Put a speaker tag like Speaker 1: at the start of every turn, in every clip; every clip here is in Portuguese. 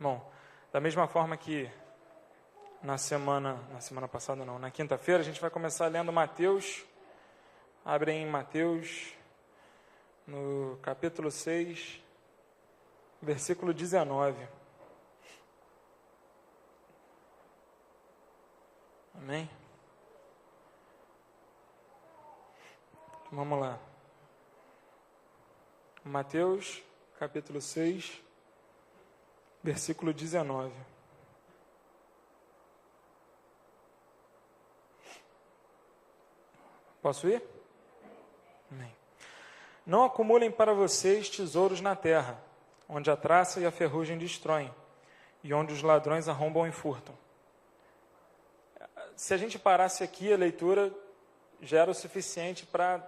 Speaker 1: Bom, da mesma forma que na semana passada não, na quinta-feira a gente vai começar lendo Mateus. Abrem em Mateus, no capítulo 6, versículo 19. Amém? Vamos lá. Mateus, capítulo 6, versículo 19. Posso ir? Amém. Não acumulem para vocês tesouros na terra, onde a traça e a ferrugem destroem, e onde os ladrões arrombam e furtam. Se a gente parasse aqui, a leitura já era o suficiente para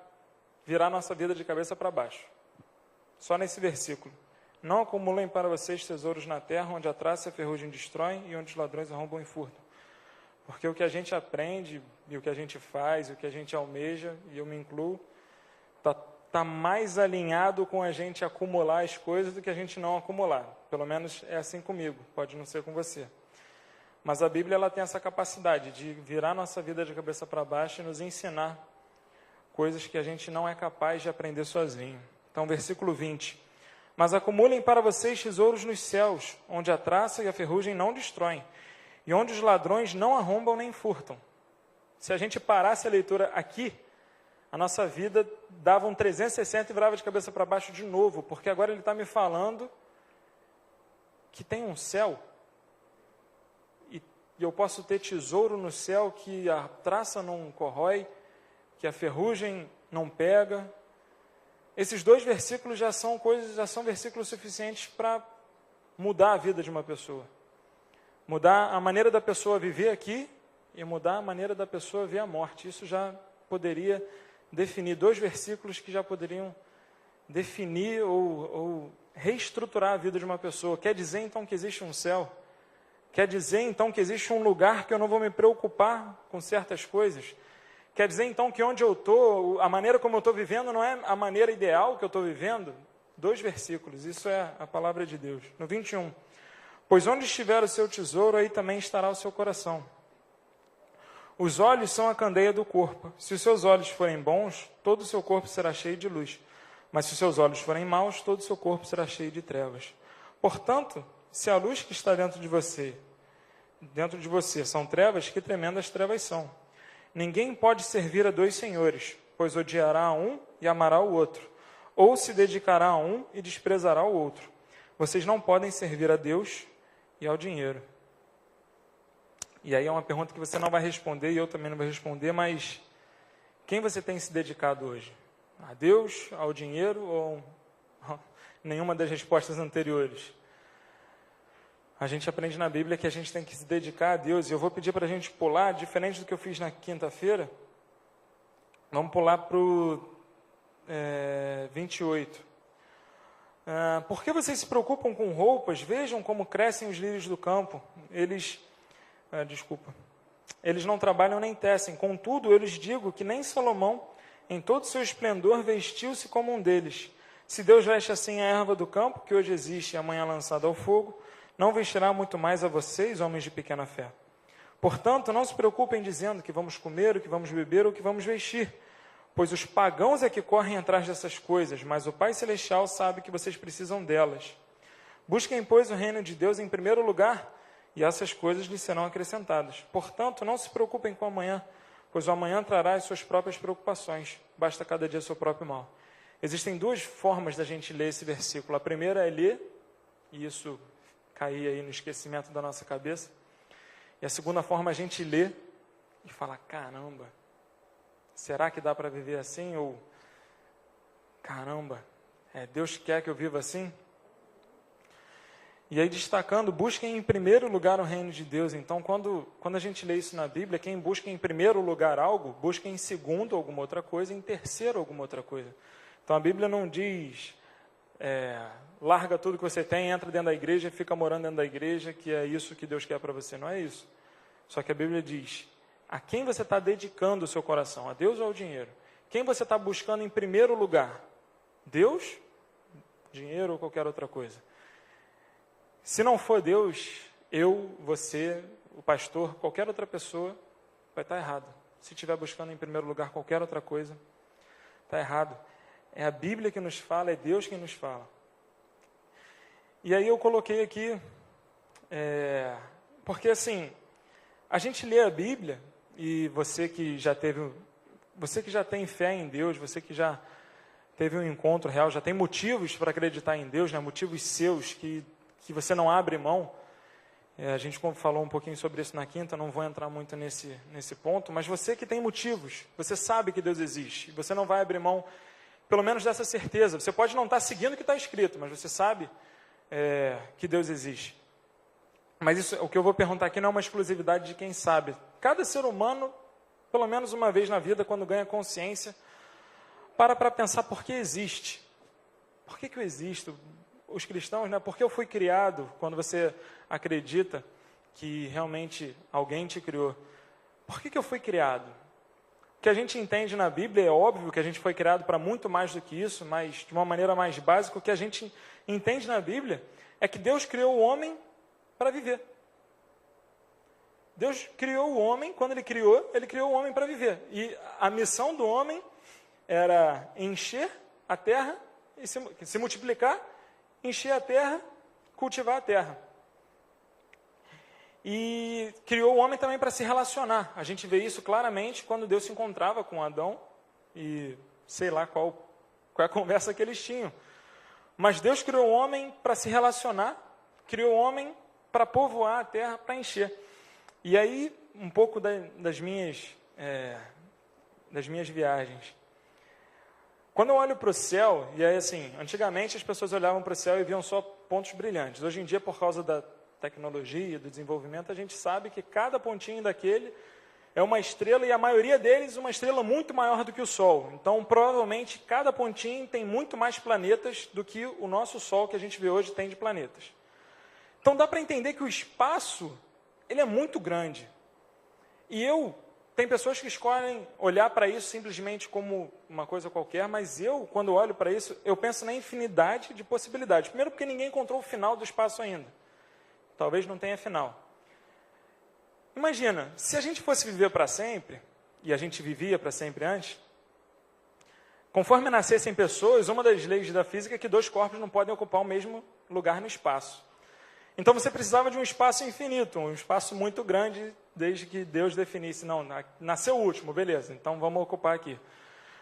Speaker 1: virar nossa vida de cabeça para baixo. Só nesse versículo. Não acumulem para vocês tesouros na terra, onde a traça e a ferrugem destroem, e onde os ladrões arrombam e furtam. Porque o que a gente aprende, e o que a gente faz, e o que a gente almeja, e eu me incluo, está mais alinhado com a gente acumular as coisas do que a gente não acumular. Pelo menos é assim comigo, pode não ser com você. Mas a Bíblia ela tem essa capacidade de virar nossa vida de cabeça para baixo e nos ensinar coisas que a gente não é capaz de aprender sozinho. Então, versículo 20. Mas acumulem para vocês tesouros nos céus, onde a traça e a ferrugem não destroem, e onde os ladrões não arrombam nem furtam. Se a gente parasse a leitura aqui, a nossa vida dava um 360 e virava de cabeça para baixo de novo, porque agora ele está me falando que tem um céu, e eu posso ter tesouro no céu que a traça não corrói, que a ferrugem não pega. Esses dois versículos já são versículos suficientes para mudar a vida de uma pessoa. Mudar a maneira da pessoa viver aqui e mudar a maneira da pessoa ver a morte. Isso já poderia definir, dois versículos que já poderiam definir ou reestruturar a vida de uma pessoa. Quer dizer, então, que existe um céu? Quer dizer, então, que existe um lugar que eu não vou me preocupar com certas coisas? Quer dizer, então, que onde eu estou, a maneira como eu estou vivendo não é a maneira ideal que eu estou vivendo? Dois versículos, isso é a palavra de Deus. No 21, pois onde estiver o seu tesouro, aí também estará o seu coração. Os olhos são a candeia do corpo. Se os seus olhos forem bons, todo o seu corpo será cheio de luz. Mas se os seus olhos forem maus, todo o seu corpo será cheio de trevas. Portanto, se a luz que está dentro de você são trevas, que tremendas trevas são. Ninguém pode servir a dois senhores, pois odiará a um e amará o outro, ou se dedicará a um e desprezará o outro. Vocês não podem servir a Deus e ao dinheiro. E aí é uma pergunta que você não vai responder, e eu também não vou responder, mas quem você tem se dedicado hoje? A Deus, ao dinheiro ou nenhuma das respostas anteriores? A gente aprende na Bíblia que a gente tem que se dedicar a Deus. E eu vou pedir para a gente pular, diferente do que eu fiz na quinta-feira. Vamos pular para o 28. Por que vocês se preocupam com roupas? Vejam como crescem os lírios do campo. Eles não trabalham nem tecem. Contudo, eu lhes digo que nem Salomão, em todo o seu esplendor, vestiu-se como um deles. Se Deus veste assim a erva do campo, que hoje existe e amanhã lançada ao fogo, não vestirá muito mais a vocês, homens de pequena fé. Portanto, não se preocupem dizendo que vamos comer, o que vamos beber ou que vamos vestir, pois os pagãos é que correm atrás dessas coisas, mas o Pai Celestial sabe que vocês precisam delas. Busquem, pois, o reino de Deus em primeiro lugar, e essas coisas lhes serão acrescentadas. Portanto, não se preocupem com o amanhã, pois o amanhã trará as suas próprias preocupações. Basta cada dia seu próprio mal. Existem duas formas da gente ler esse versículo. A primeira é ler, e isso cair aí no esquecimento da nossa cabeça. E a segunda forma é a gente ler e falar, caramba, será que dá para viver assim? Ou, caramba, Deus quer que eu viva assim? E aí destacando, busquem em primeiro lugar o reino de Deus. Então, quando a gente lê isso na Bíblia, quem busca em primeiro lugar algo, busca em segundo alguma outra coisa, em terceiro alguma outra coisa. Então, a Bíblia não diz, larga tudo que você tem, entra dentro da igreja e fica morando dentro da igreja, que é isso que Deus quer para você. Não é isso. Só que a Bíblia diz, a quem você está dedicando o seu coração? A Deus ou ao dinheiro? Quem você está buscando em primeiro lugar? Deus, dinheiro ou qualquer outra coisa? Se não for Deus, eu, você, o pastor, qualquer outra pessoa, vai estar errado. Se estiver buscando em primeiro lugar qualquer outra coisa, está errado. É a Bíblia que nos fala, é Deus quem nos fala. E aí eu coloquei aqui, porque assim, a gente lê a Bíblia, e você que já tem fé em Deus, você que já teve um encontro real, já tem motivos para acreditar em Deus, né, motivos seus que você não abre mão. A gente falou um pouquinho sobre isso na quinta, não vou entrar muito nesse ponto, mas você que tem motivos, você sabe que Deus existe, você não vai abrir mão, pelo menos dessa certeza. Você pode não estar seguindo o que está escrito, mas você sabe que Deus existe. Mas isso, o que eu vou perguntar aqui não é uma exclusividade de quem sabe. Cada ser humano, pelo menos uma vez na vida, quando ganha consciência, para pensar por que existe. Por que eu existo? Os cristãos, né? Por que eu fui criado? Quando você acredita que realmente alguém te criou. Por que eu fui criado? O que a gente entende na Bíblia, é óbvio que a gente foi criado para muito mais do que isso, mas de uma maneira mais básica, o que a gente entende na Bíblia é que Deus criou o homem para viver. Deus criou o homem, quando Ele criou o homem para viver. E a missão do homem era encher a terra, e se multiplicar, encher a terra, cultivar a terra. E criou o homem também para se relacionar. A gente vê isso claramente quando Deus se encontrava com Adão, e sei lá qual é a conversa que eles tinham. Mas Deus criou o homem para se relacionar, criou o homem para povoar a terra, para encher. E aí, um pouco das minhas viagens. Quando eu olho para o céu, e aí assim, antigamente as pessoas olhavam para o céu e viam só pontos brilhantes. Hoje em dia, por causa da tecnologia, do desenvolvimento, a gente sabe que cada pontinho daquele é uma estrela, e a maioria deles uma estrela muito maior do que o Sol. Então, provavelmente, cada pontinho tem muito mais planetas do que o nosso Sol, que a gente vê hoje, tem de planetas. Então, dá para entender que o espaço, ele é muito grande. E tem pessoas que escolhem olhar para isso simplesmente como uma coisa qualquer, mas eu, quando olho para isso, eu penso na infinidade de possibilidades. Primeiro porque ninguém encontrou o final do espaço ainda. Talvez não tenha final. Imagina, se a gente fosse viver para sempre, e a gente vivia para sempre antes, conforme nascessem pessoas, uma das leis da física é que dois corpos não podem ocupar o mesmo lugar no espaço. Então você precisava de um espaço infinito, um espaço muito grande, desde que Deus definisse, não, nasceu o último, beleza, então vamos ocupar aqui.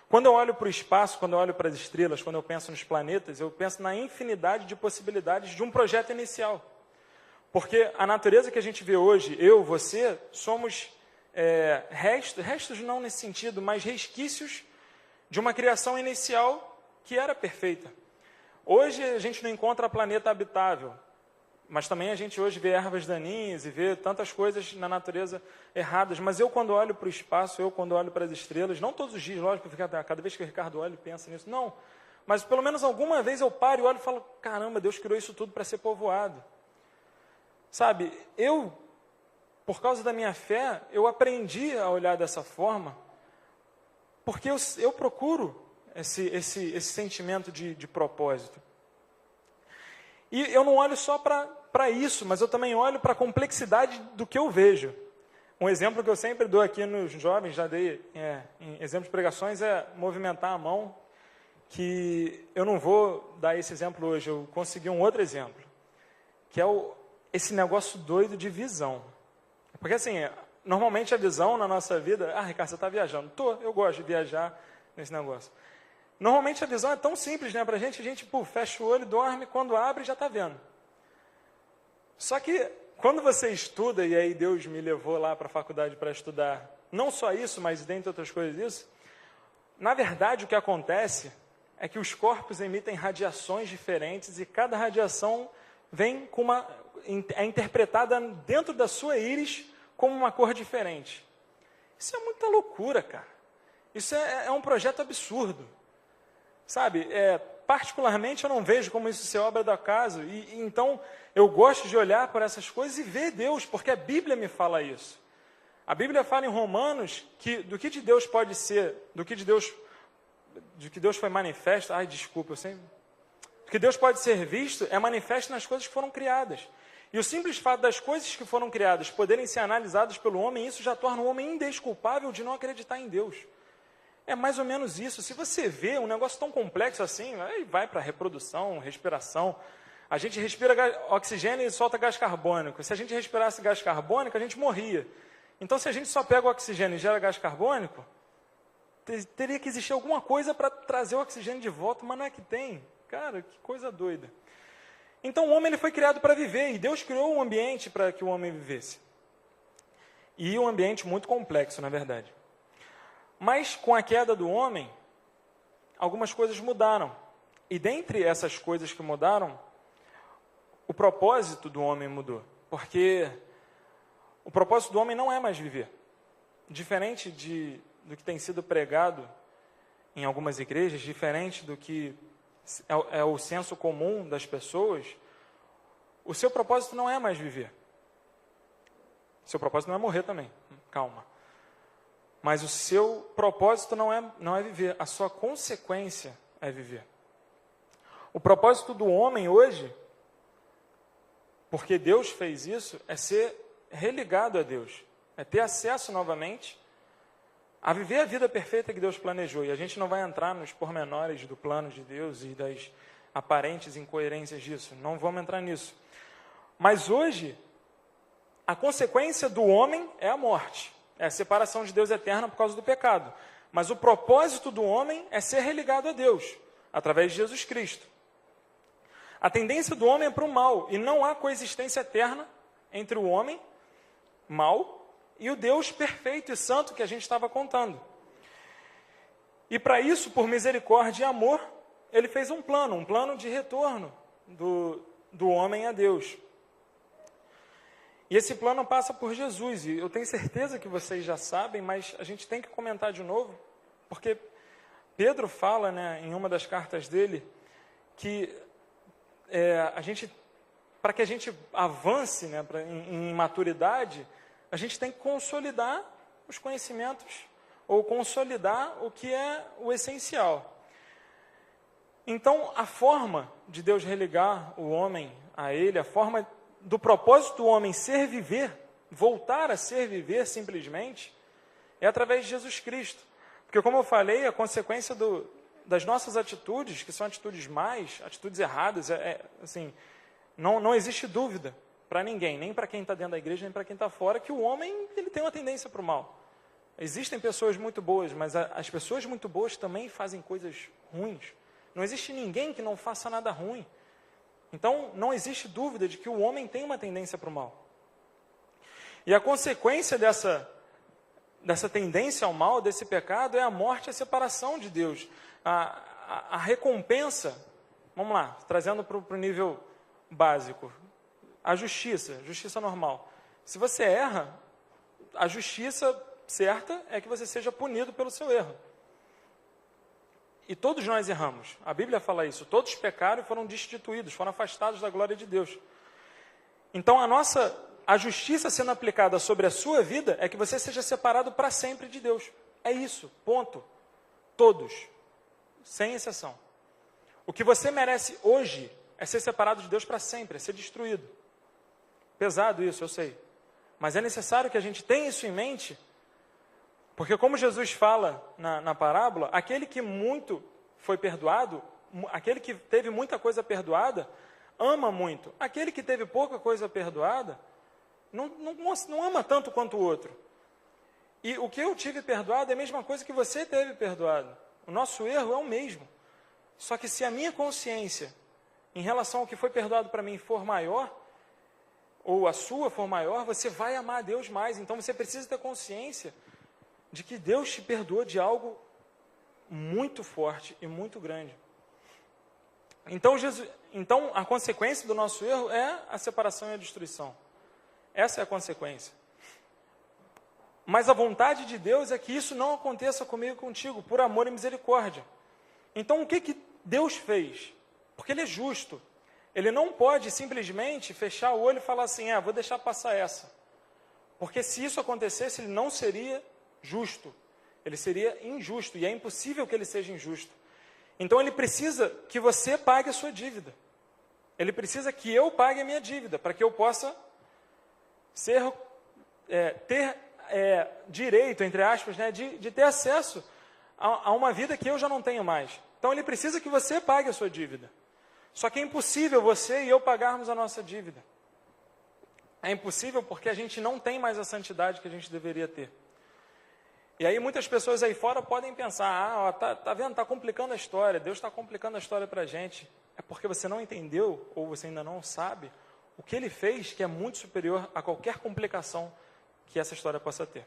Speaker 1: Quando eu olho para o espaço, quando eu olho para as estrelas, quando eu penso nos planetas, eu penso na infinidade de possibilidades de um projeto inicial. Porque a natureza que a gente vê hoje, eu, você, somos restos não nesse sentido, mas resquícios de uma criação inicial que era perfeita. Hoje a gente não encontra planeta habitável, mas também a gente hoje vê ervas daninhas e vê tantas coisas na natureza erradas. Mas eu, quando olho para o espaço, eu, quando olho para as estrelas, não todos os dias, lógico, cada vez que o Ricardo olha e pensa nisso, não. Mas pelo menos alguma vez eu paro e olho e falo, caramba, Deus criou isso tudo para ser povoado. Sabe, por causa da minha fé, eu aprendi a olhar dessa forma, porque eu procuro esse sentimento de propósito. E eu não olho só para isso, mas eu também olho para a complexidade do que eu vejo. Um exemplo que eu sempre dou aqui nos jovens, já dei em exemplos de pregações, é movimentar a mão, que eu não vou dar esse exemplo hoje, eu consegui um outro exemplo, que é esse negócio doido de visão. Porque assim, normalmente a visão na nossa vida, Ricardo, você está viajando. Eu gosto de viajar nesse negócio. Normalmente a visão é tão simples, né, para a gente fecha o olho, dorme, quando abre já está vendo. Só que quando você estuda, e aí Deus me levou lá para a faculdade para estudar, não só isso, mas dentre outras coisas isso, na verdade o que acontece é que os corpos emitem radiações diferentes e cada radiação vem é interpretada dentro da sua íris como uma cor diferente. Isso é muita loucura, cara. Isso é um projeto absurdo. Sabe, particularmente eu não vejo como isso ser obra do acaso, e então eu gosto de olhar por essas coisas e ver Deus, porque a Bíblia me fala isso. A Bíblia fala em Romanos que do que de Deus pode ser, do que Deus foi manifesto, desculpa, eu sempre... que Deus pode ser visto é manifesto nas coisas que foram criadas. E o simples fato das coisas que foram criadas poderem ser analisadas pelo homem, isso já torna o homem indesculpável de não acreditar em Deus. É mais ou menos isso. Se você vê um negócio tão complexo assim, aí vai para reprodução, respiração. A gente respira oxigênio e solta gás carbônico. Se a gente respirasse gás carbônico, a gente morria. Então, se a gente só pega o oxigênio e gera gás carbônico, teria que existir alguma coisa para trazer o oxigênio de volta, mas não é que tem. Cara, que coisa doida. Então, o homem ele foi criado para viver, e Deus criou um ambiente para que o homem vivesse. E um ambiente muito complexo, na verdade. Mas, com a queda do homem, algumas coisas mudaram. E dentre essas coisas que mudaram, o propósito do homem mudou. Porque o propósito do homem não é mais viver. Diferente do que tem sido pregado em algumas igrejas, diferente do que é o senso comum das pessoas, o seu propósito não é mais viver. O seu propósito não é morrer também, calma. Mas o seu propósito não é viver, a sua consequência é viver. O propósito do homem hoje, porque Deus fez isso, é ser religado a Deus, é ter acesso novamente a viver a vida perfeita que Deus planejou. E a gente não vai entrar nos pormenores do plano de Deus e das aparentes incoerências disso, não vamos entrar nisso. Mas hoje, a consequência do homem é a morte. É a separação de Deus eterna por causa do pecado. Mas o propósito do homem é ser religado a Deus, através de Jesus Cristo. A tendência do homem é para o mal, e não há coexistência eterna entre o homem, mal, e o Deus perfeito e santo que a gente estava contando. E para isso, por misericórdia e amor, ele fez um plano de retorno do homem a Deus. E esse plano passa por Jesus, e eu tenho certeza que vocês já sabem, mas a gente tem que comentar de novo, porque Pedro fala, em uma das cartas dele, que para que a gente avance em maturidade, a gente tem que consolidar os conhecimentos, ou consolidar o que é o essencial. Então, a forma de Deus religar o homem a Ele, a forma do propósito do homem ser viver, voltar a ser viver simplesmente, é através de Jesus Cristo. Porque, como eu falei, a consequência das nossas atitudes, que são atitudes más, atitudes erradas, assim, não existe dúvida para ninguém, nem para quem está dentro da igreja, nem para quem está fora, que o homem ele tem uma tendência para o mal. Existem pessoas muito boas, mas as pessoas muito boas também fazem coisas ruins. Não existe ninguém que não faça nada ruim. Então, não existe dúvida de que o homem tem uma tendência para o mal. E a consequência dessa tendência ao mal, desse pecado, é a morte e a separação de Deus. A recompensa, vamos lá, trazendo para o nível básico, a justiça normal. Se você erra, a justiça certa é que você seja punido pelo seu erro. E todos nós erramos. A Bíblia fala isso. Todos pecaram e foram destituídos, foram afastados da glória de Deus. Então, a justiça sendo aplicada sobre a sua vida é que você seja separado para sempre de Deus. É isso, ponto. Todos, sem exceção. O que você merece hoje é ser separado de Deus para sempre, é ser destruído. Pesado isso, eu sei. Mas é necessário que a gente tenha isso em mente, porque como Jesus fala na parábola, aquele que muito foi perdoado, aquele que teve muita coisa perdoada, ama muito. Aquele que teve pouca coisa perdoada, não ama tanto quanto o outro. E o que eu tive perdoado é a mesma coisa que você teve perdoado. O nosso erro é o mesmo. Só que se a minha consciência, em relação ao que foi perdoado para mim, for maior, ou a sua for maior, você vai amar a Deus mais. Então você precisa ter consciência de que Deus te perdoou de algo muito forte e muito grande. Então a consequência do nosso erro é a separação e a destruição. Essa é a consequência. Mas a vontade de Deus é que isso não aconteça comigo e contigo, por amor e misericórdia. Então o que Deus fez? Porque Ele é justo. Ele não pode simplesmente fechar o olho e falar assim, vou deixar passar essa. Porque se isso acontecesse, Ele não seria justo. Ele seria injusto, e é impossível que Ele seja injusto.
Speaker 2: Então ele precisa que você pague a sua dívida. Ele precisa que eu pague a minha dívida, para que eu possa ter direito, entre aspas, né, de ter acesso a uma vida que eu já não tenho mais. Então ele precisa que você pague a sua dívida. Só que é impossível você e eu pagarmos a nossa dívida. É impossível porque a gente não tem mais a santidade que a gente deveria ter. E aí muitas pessoas aí fora podem pensar, tá vendo, está complicando a história, Deus está complicando a história para a gente. É porque você não entendeu, ou você ainda não sabe, o que Ele fez que é muito superior a qualquer complicação que essa história possa ter.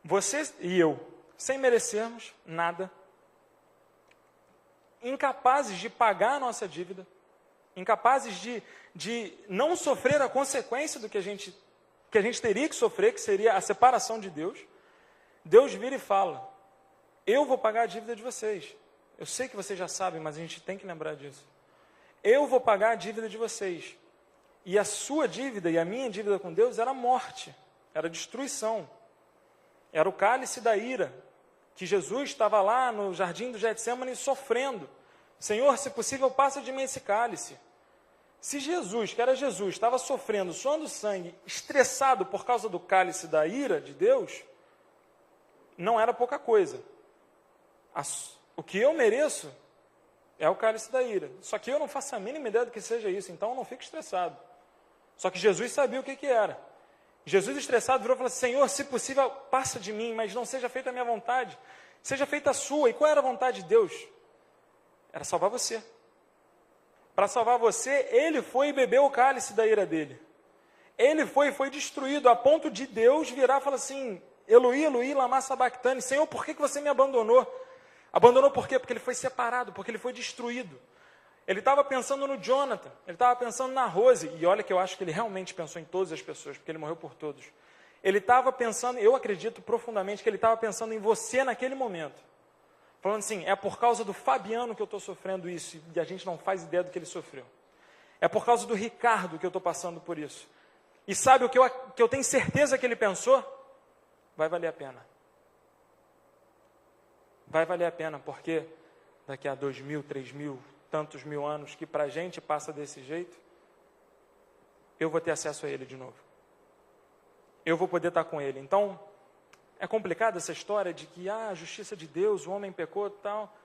Speaker 2: Você e eu, sem merecermos nada, incapazes de pagar a nossa dívida, incapazes de não sofrer a consequência do que a gente teria que sofrer, que seria a separação de Deus, Deus vira e fala, eu vou pagar a dívida de vocês. Eu sei que vocês já sabem, mas a gente tem que lembrar disso. Eu vou pagar a dívida de vocês. E a sua dívida e a minha dívida com Deus era morte, era destruição. Era o cálice da ira, que Jesus estava lá no jardim do Getsêmani sofrendo. Senhor, se possível, passa de mim esse cálice. Se Jesus, que era Jesus, estava sofrendo, suando sangue, estressado por causa do cálice da ira de Deus, não era pouca coisa. O que eu mereço é o cálice da ira. Só que eu não faço a mínima ideia do que seja isso, então eu não fico estressado. Só que Jesus sabia o que era. Jesus, estressado, virou e falou assim, Senhor, se possível, passa de mim, mas não seja feita a minha vontade, seja feita a sua. E qual era a vontade de Deus? Era salvar você. Para salvar você, Ele foi e bebeu o cálice da ira dele. Ele foi destruído, a ponto de Deus virar e falar assim, Eloi, Eloi, lama sabachthani, Senhor, por que você me abandonou? Abandonou por quê? Porque ele foi separado, porque ele foi destruído. Ele estava pensando no Jonathan, ele estava pensando na Rose, e olha que eu acho que ele realmente pensou em todas as pessoas, porque ele morreu por todos. Ele estava pensando, eu acredito profundamente que ele estava pensando em você naquele momento. Falando assim, é por causa do Fabiano que eu estou sofrendo isso, e a gente não faz ideia do que ele sofreu. É por causa do Ricardo que eu estou passando por isso. E sabe o que eu tenho certeza que ele pensou? Vai valer a pena. Vai valer a pena, porque daqui a 2.000, 3.000, tantos mil anos que para a gente passa desse jeito, eu vou ter acesso a ele de novo. Eu vou poder estar com ele. Então, é complicada essa história de que a justiça de Deus, o homem pecou e tal.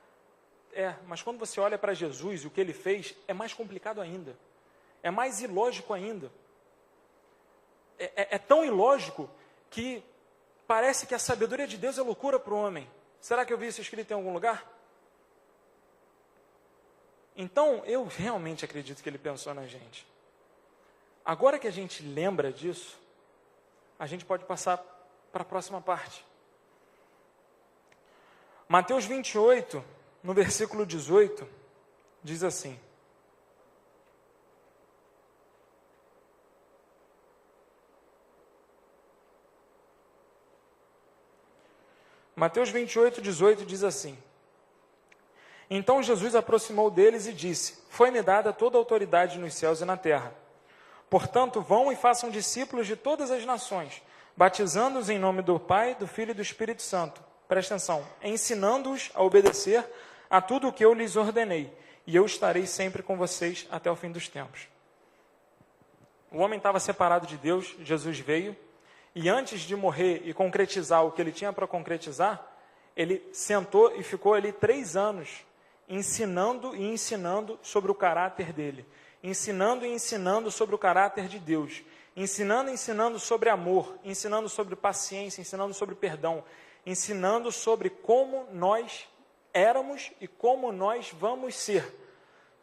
Speaker 2: Mas quando você olha para Jesus e o que ele fez, é mais complicado ainda. É mais ilógico ainda. É tão ilógico que parece que a sabedoria de Deus é loucura para o homem. Será que eu vi isso escrito em algum lugar? Então, eu realmente acredito que ele pensou na gente. Agora que a gente lembra disso, a gente pode passar para a próxima parte. Mateus 28, no versículo 18, diz assim. Mateus 28, 18 diz assim. Então Jesus aproximou deles e disse, foi-me dada toda a autoridade nos céus e na terra. Portanto, vão e façam discípulos de todas as nações, batizando-os em nome do Pai, do Filho e do Espírito Santo. Presta atenção, ensinando-os a obedecer a tudo o que eu lhes ordenei, e eu estarei sempre com vocês até o fim dos tempos. O homem estava separado de Deus, Jesus veio, e antes de morrer e concretizar o que ele tinha para concretizar, ele sentou e ficou ali 3 anos, ensinando e ensinando sobre o caráter dele, ensinando e ensinando sobre o caráter de Deus, ensinando e ensinando sobre amor, ensinando sobre paciência, ensinando sobre perdão, ensinando sobre como nós éramos e como nós vamos ser.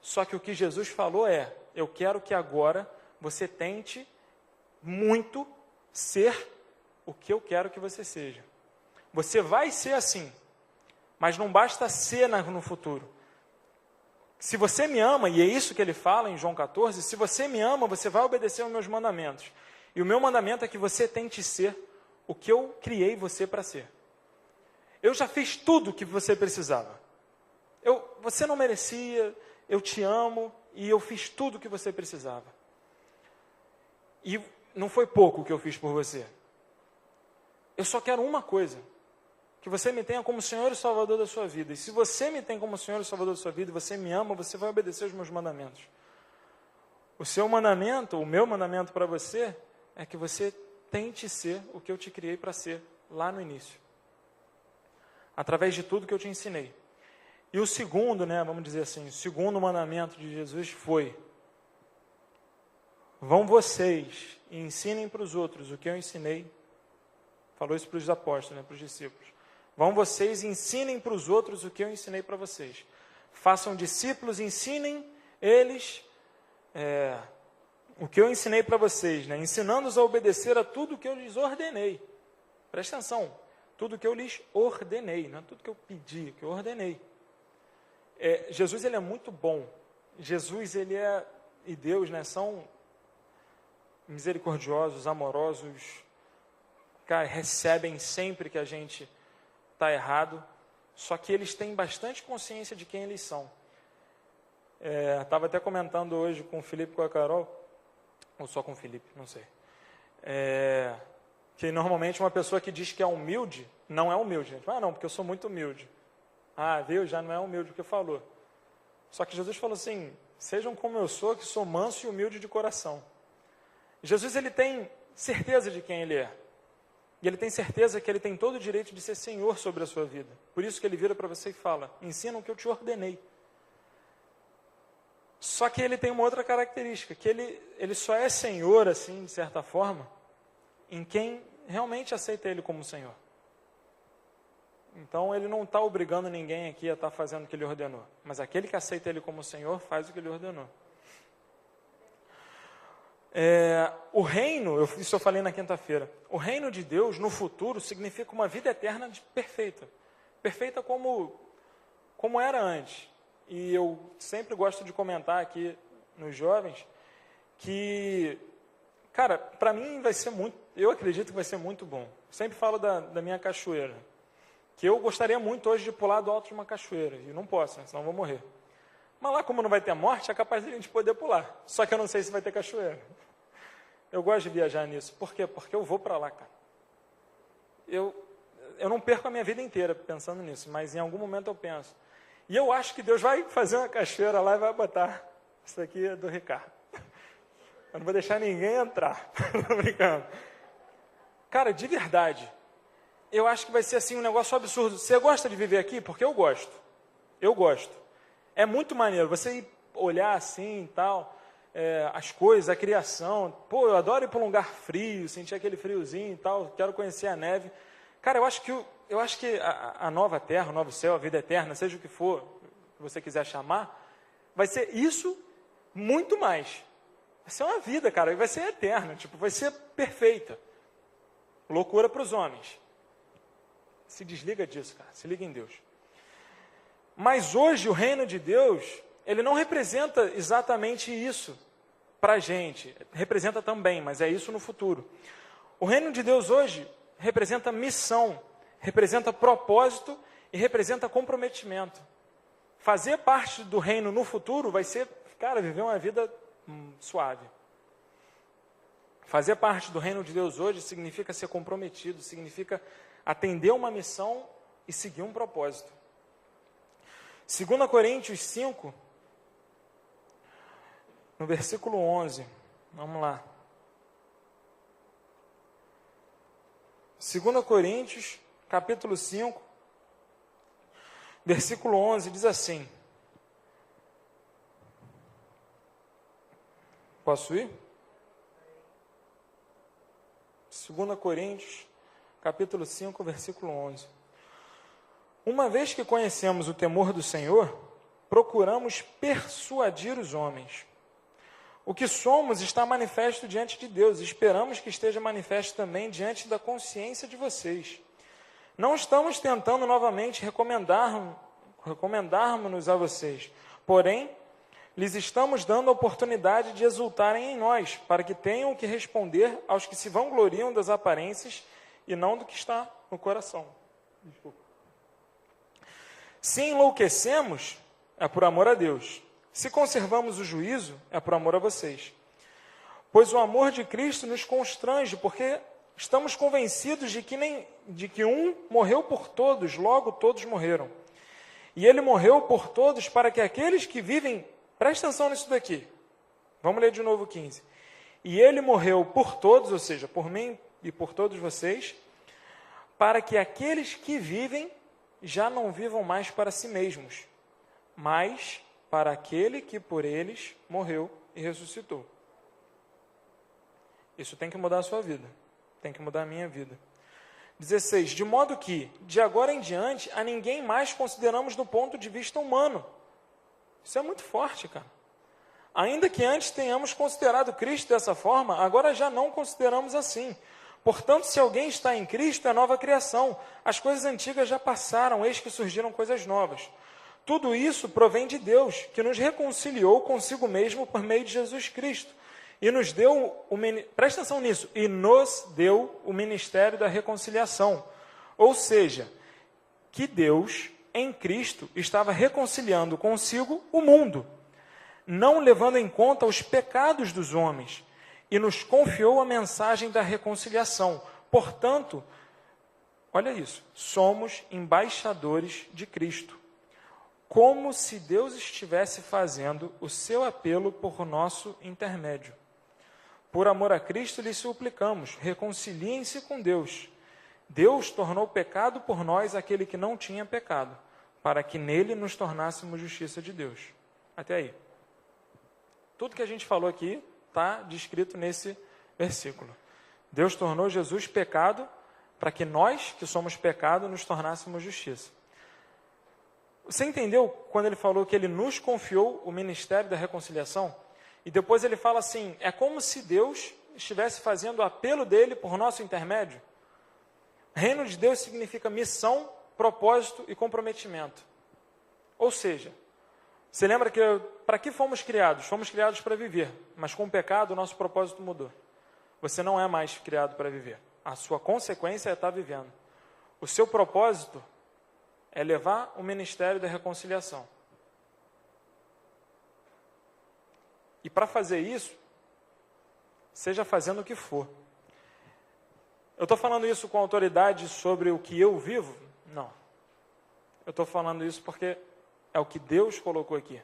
Speaker 2: Só que o que Jesus falou é, eu quero que agora você tente muito ser o que eu quero que você seja. Você vai ser assim, mas não basta ser no futuro. Se você me ama, e é isso que ele fala em João 14, se você me ama, você vai obedecer aos meus mandamentos. E o meu mandamento é que você tente ser o que eu criei você para ser. Eu já fiz tudo o que você precisava. Você não merecia, eu te amo, e eu fiz tudo o que você precisava. E não foi pouco o que eu fiz por você. Eu só quero uma coisa.
Speaker 1: que você me tenha como Senhor e Salvador da sua vida. E se você me tem como Senhor e Salvador da sua vida, e você me ama, você vai obedecer os meus mandamentos. O seu mandamento, o meu mandamento para você, é que você tente ser o que eu te criei para ser lá no início. Através de tudo que eu te ensinei. E o segundo, vamos dizer assim, o segundo mandamento de Jesus foi: vão vocês e ensinem para os outros o que eu ensinei. Falou isso para os apóstolos, para os discípulos. Vão vocês e ensinem para os outros o que eu ensinei para vocês. Façam discípulos, ensinem eles o que eu ensinei para vocês, ensinando-os a obedecer a tudo o que eu lhes ordenei. Presta atenção, tudo o que eu lhes ordenei, não é tudo que eu pedi, que eu ordenei. Jesus, ele é muito bom. Jesus, ele e Deus, são misericordiosos, amorosos, cara, recebem sempre que a gente está errado, só que eles têm bastante consciência de quem eles são. Estava até comentando hoje com o Felipe e com a Carol, ou só com o Felipe, não sei, que normalmente uma pessoa que diz que é humilde, não é humilde, gente. Não, porque eu sou muito humilde. Viu? Já não é humilde porque falou. Só que Jesus falou assim: sejam como eu sou, que sou manso e humilde de coração. Jesus, ele tem certeza de quem ele é. E ele tem certeza que ele tem todo o direito de ser Senhor sobre a sua vida. Por isso que ele vira para você e fala: ensina o que eu te ordenei. Só que ele tem uma outra característica, que ele só é Senhor, assim, de certa forma, em quem realmente aceita ele como Senhor. Então, ele não está obrigando ninguém aqui a estar fazendo o que ele ordenou. Mas aquele que aceita ele como Senhor, faz o que ele ordenou. O reino, isso eu falei na quinta-feira, o reino de Deus, no futuro, significa uma vida eterna perfeita. Perfeita como era antes. E eu sempre gosto de comentar aqui nos jovens que, cara, para mim vai ser muito, eu acredito que vai ser muito bom. Sempre falo da minha cachoeira, que eu gostaria muito hoje de pular do alto de uma cachoeira, e não posso, senão eu vou morrer. Mas lá, como não vai ter morte, é capaz de a gente poder pular. Só que eu não sei se vai ter cachoeira. Eu gosto de viajar nisso. Por quê? Porque eu vou para lá, cara. Eu não perco a minha vida inteira pensando nisso, mas em algum momento eu penso. E eu acho que Deus vai fazer uma cachoeira lá e vai botar. Isso aqui é do Ricardo. Eu não vou deixar ninguém entrar. Tô brincando. Cara, de verdade, eu acho que vai ser assim um negócio absurdo. Você gosta de viver aqui? Porque eu gosto. Eu gosto. É muito maneiro você ir olhar assim e tal, as coisas, a criação. Pô, eu adoro ir para um lugar frio, sentir aquele friozinho e tal, quero conhecer a neve. Cara, eu acho que a nova terra, o novo céu, a vida eterna, seja o que for que você quiser chamar, vai ser isso muito mais. Vai ser uma vida, cara, vai ser eterna, vai ser perfeita. Loucura para os homens. Se desliga disso, cara, se liga em Deus. Mas hoje o reino de Deus, ele não representa exatamente isso para a gente. Representa também, mas é isso no futuro. O reino de Deus hoje representa missão, representa propósito e representa comprometimento. Fazer parte do reino no futuro vai ser, cara, viver uma vida suave. Fazer parte do reino de Deus hoje significa ser comprometido, significa atender uma missão e seguir um propósito. 2 Coríntios 5, no versículo 11, vamos lá. 2 Coríntios, capítulo 5, versículo 11, diz assim. Posso ir? 2 Coríntios, capítulo 5, versículo 11. Uma vez que conhecemos o temor do Senhor, procuramos persuadir os homens. O que somos está manifesto diante de Deus, e esperamos que esteja manifesto também diante da consciência de vocês. Não estamos tentando novamente recomendarmos-nos a vocês, porém, lhes estamos dando a oportunidade de exultarem em nós, para que tenham o que responder aos que se vangloriam das aparências e não do que está no coração. Desculpa. Se enlouquecemos, é por amor a Deus. Se conservamos o juízo, é por amor a vocês. Pois o amor de Cristo nos constrange, porque
Speaker 2: estamos convencidos de que um morreu por todos, logo todos morreram. E ele morreu por todos para que aqueles que vivem... Presta atenção nisso daqui. Vamos ler de novo o 15. E ele morreu por todos, ou seja, por mim e por todos vocês, para que aqueles que vivem já não vivam mais para si mesmos, mas para aquele que por eles morreu e ressuscitou. Isso tem que mudar a sua vida, tem que mudar a minha vida. 16. De modo que, de agora em diante, a ninguém mais consideramos do ponto de vista humano. Isso é muito forte, cara. Ainda que antes tenhamos considerado Cristo dessa forma, agora já não consideramos assim. Portanto, se alguém está em Cristo, é nova criação. As coisas antigas já passaram, eis que surgiram coisas novas. Tudo isso provém de Deus, que nos reconciliou consigo mesmo por meio de Jesus Cristo. E nos deu, presta atenção nisso, e nos deu o ministério da reconciliação. Ou seja, que Deus, em Cristo, estava reconciliando consigo o mundo, não levando em conta os pecados dos homens, e nos confiou a mensagem da reconciliação. Portanto, olha isso, somos embaixadores de Cristo, como se Deus estivesse fazendo o seu apelo por nosso intermédio. Por amor a Cristo lhes suplicamos, reconciliem-se com Deus. Deus tornou pecado por nós aquele que não tinha pecado, para que nele nos tornássemos justiça de Deus. Até aí. Tudo que a gente falou aqui está descrito nesse versículo. Deus tornou Jesus pecado para que nós, que somos pecado, nos tornássemos justiça. Você entendeu quando ele falou que ele nos confiou o ministério da reconciliação? E depois ele fala assim, é como se Deus estivesse fazendo o apelo dele por nosso intermédio. Reino de Deus significa missão, propósito e comprometimento. Ou seja, você lembra que para que fomos criados? Fomos criados para viver, mas com o pecado o nosso propósito mudou. Você não é mais criado para viver. A sua consequência é estar vivendo. O seu propósito é levar o ministério da reconciliação. E para fazer isso, seja fazendo o que for. Eu estou falando isso com autoridade sobre o que eu vivo? Não. Eu estou falando isso porque é o que Deus colocou aqui.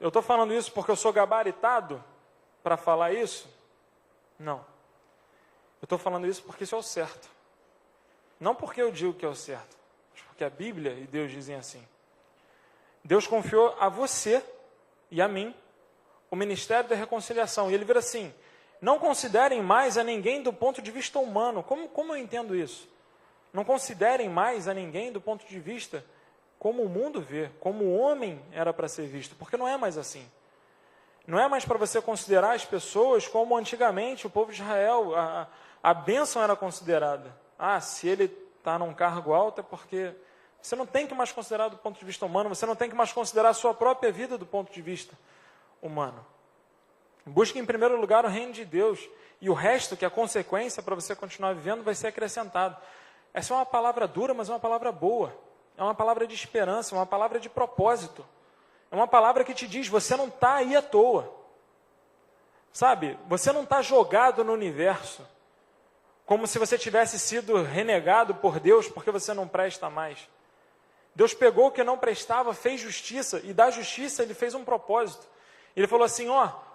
Speaker 2: Eu estou falando isso porque eu sou gabaritado para falar isso? Não. Eu estou falando isso porque isso é o certo. Não porque eu digo que é o certo, mas porque a Bíblia e Deus dizem assim. Deus confiou a você e a mim o ministério da reconciliação. E ele vira assim, não considerem mais a ninguém do ponto de vista humano. Como eu entendo isso? Não considerem mais a ninguém do ponto de vista como o mundo vê, como o homem era para ser visto, porque não é mais assim. Não é mais para você considerar as pessoas como antigamente o povo de Israel, a bênção era considerada. Se ele está num cargo alto é porque... Você não tem que mais considerar do ponto de vista humano, você não tem que mais considerar a sua própria vida do ponto de vista humano. Busque em primeiro lugar o reino de Deus, e o resto, que é a consequência para você continuar vivendo, vai ser acrescentado. Essa é uma palavra dura, mas é uma palavra boa. É uma palavra de esperança, é uma palavra de propósito. É uma palavra que te diz, você não está aí à toa. Sabe, você não está jogado no universo, como se você tivesse sido renegado por Deus porque você não presta mais. Deus pegou o que não prestava, fez justiça, e da justiça ele fez um propósito. Ele falou assim,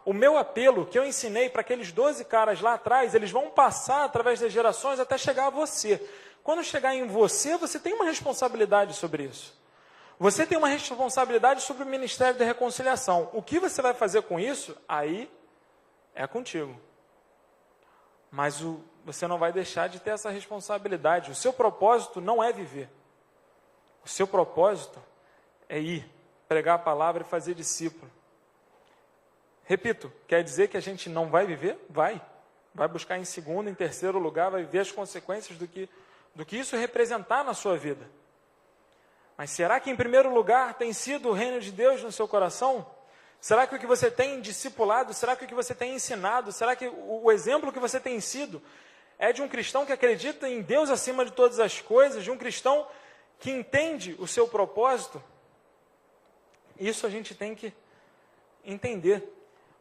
Speaker 2: o meu apelo que eu ensinei para aqueles 12 caras lá atrás, eles vão passar através das gerações até chegar a você. Quando chegar em você, você tem uma responsabilidade sobre isso. Você tem uma responsabilidade sobre o ministério da reconciliação. O que você vai fazer com isso, aí é contigo. Mas você não vai deixar de ter essa responsabilidade. O seu propósito não é viver. O seu propósito é ir, pregar a palavra e fazer discípulo. Repito, quer dizer que a gente não vai viver? Vai. Vai buscar em segundo, em terceiro lugar, vai ver as consequências do que isso representar na sua vida. Mas será que em primeiro lugar tem sido o reino de Deus no seu coração? Será que o que você tem discipulado, será que o que você tem ensinado, será que o exemplo que você tem sido é de um cristão que acredita em Deus acima de todas as coisas, de um cristão que entende o seu propósito? Isso a gente tem que entender.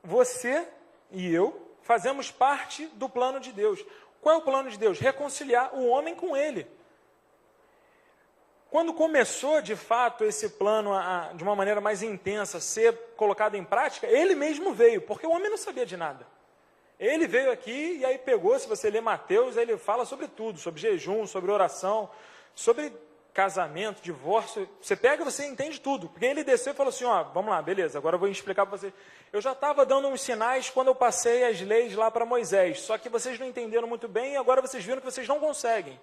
Speaker 2: Você e eu fazemos parte do plano de Deus. Qual é o plano de Deus? Reconciliar o homem com Ele. Quando começou, de fato, esse plano, de uma maneira mais intensa, ser colocado em prática, Ele mesmo veio, porque o homem não sabia de nada. Ele veio aqui e aí pegou, se você ler Mateus, ele fala sobre tudo, sobre jejum, sobre oração, sobre casamento, divórcio. Você pega e você entende tudo. Porque ele desceu e falou assim, ó, vamos lá, beleza, agora eu vou explicar para você. Eu já estava dando uns sinais quando eu passei as leis lá para Moisés, só que vocês não entenderam muito bem e agora vocês viram que vocês não conseguem.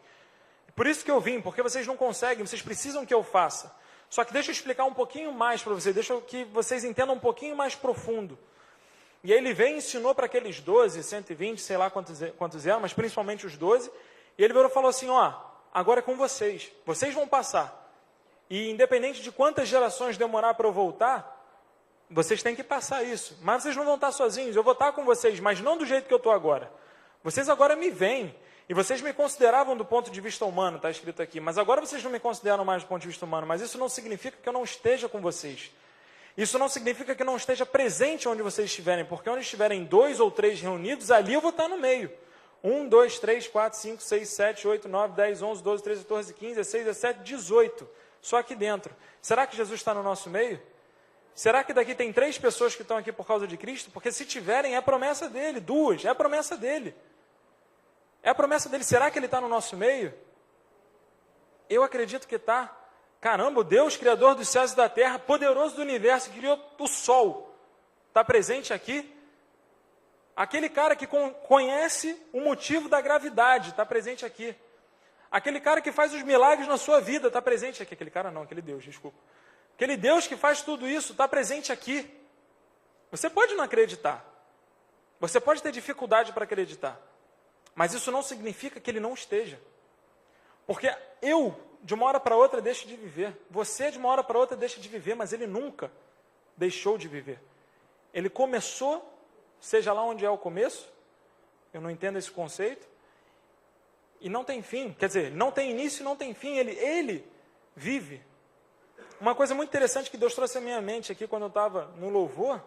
Speaker 2: Por isso que eu vim, porque vocês não conseguem, vocês precisam que eu faça. Só que deixa eu explicar um pouquinho mais para vocês, deixa que vocês entendam um pouquinho mais profundo. E aí ele veio e ensinou para aqueles 12, 120, sei lá quantos eram, mas principalmente os 12, e ele veio e falou assim, ó, agora é com vocês, vocês vão passar. E independente de quantas gerações demorar para eu voltar, vocês têm que passar isso. Mas vocês não vão estar sozinhos, eu vou estar com vocês, mas não do jeito que eu estou agora. Vocês agora me veem. E vocês me consideravam do ponto de vista humano, está escrito aqui, mas agora vocês não me consideram mais do ponto de vista humano, mas isso não significa que eu não esteja com vocês. Isso não significa que eu não esteja presente onde vocês estiverem, porque onde estiverem 2 ou 3 reunidos, ali eu vou estar no meio. 1, 2, 3, 4, 5, 6, 7, 8, 9, 10, 11, 12, 13, 14, 15, 16, 17, 18. Só aqui dentro. Será que Jesus está no nosso meio? Será que daqui tem 3 pessoas que estão aqui por causa de Cristo? Porque se tiverem, é a promessa dele. 2, é a promessa dele. É a promessa dele. Será que ele está no nosso meio? Eu acredito que está. Caramba, o Deus, Criador dos céus e da terra, poderoso do universo, que criou o sol, está presente aqui? Aquele cara que conhece o motivo da gravidade, está presente aqui. Aquele cara que faz os milagres na sua vida, está presente aqui. Aquele cara não, aquele Deus, desculpa. Aquele Deus que faz tudo isso, está presente aqui. Você pode não acreditar. Você pode ter dificuldade para acreditar. Mas isso não significa que ele não esteja. Porque eu, de uma hora para outra, deixo de viver. Você, de uma hora para outra, deixa de viver, mas ele nunca deixou de viver. Ele começou, seja lá onde é o começo, eu não entendo esse conceito, e não tem fim. Quer dizer, não tem início e não tem fim, ele vive. Uma coisa muito interessante que Deus trouxe à minha mente aqui quando eu estava no louvor,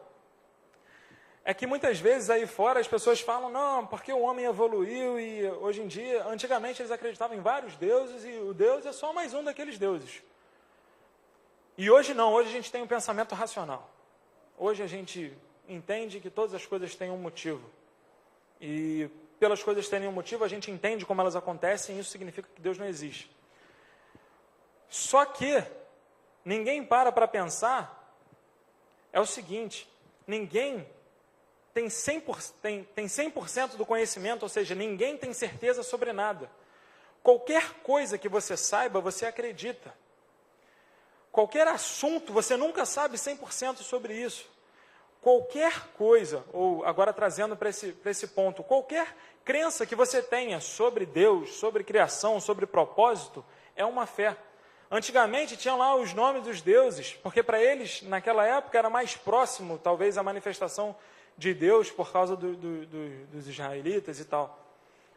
Speaker 2: é que muitas vezes aí fora as pessoas falam, não, porque o homem evoluiu e hoje em dia, antigamente eles acreditavam em vários deuses e o Deus é só mais um daqueles deuses. E hoje não, hoje a gente tem um pensamento racional. Hoje a gente entende que todas as coisas têm um motivo. E pelas coisas terem um motivo, a gente entende como elas acontecem e isso significa que Deus não existe. Só que ninguém para pensar, é o seguinte, ninguém tem 100% do conhecimento, ou seja, ninguém tem certeza sobre nada. Qualquer coisa que você saiba, você acredita. Qualquer assunto, você nunca sabe 100% sobre isso. Qualquer coisa, ou agora trazendo para esse ponto, qualquer crença que você tenha sobre Deus, sobre criação, sobre propósito, é uma fé. Antigamente tinham lá os nomes dos deuses, porque para eles, naquela época, era mais próximo, talvez, a manifestação de Deus por causa dos israelitas e tal.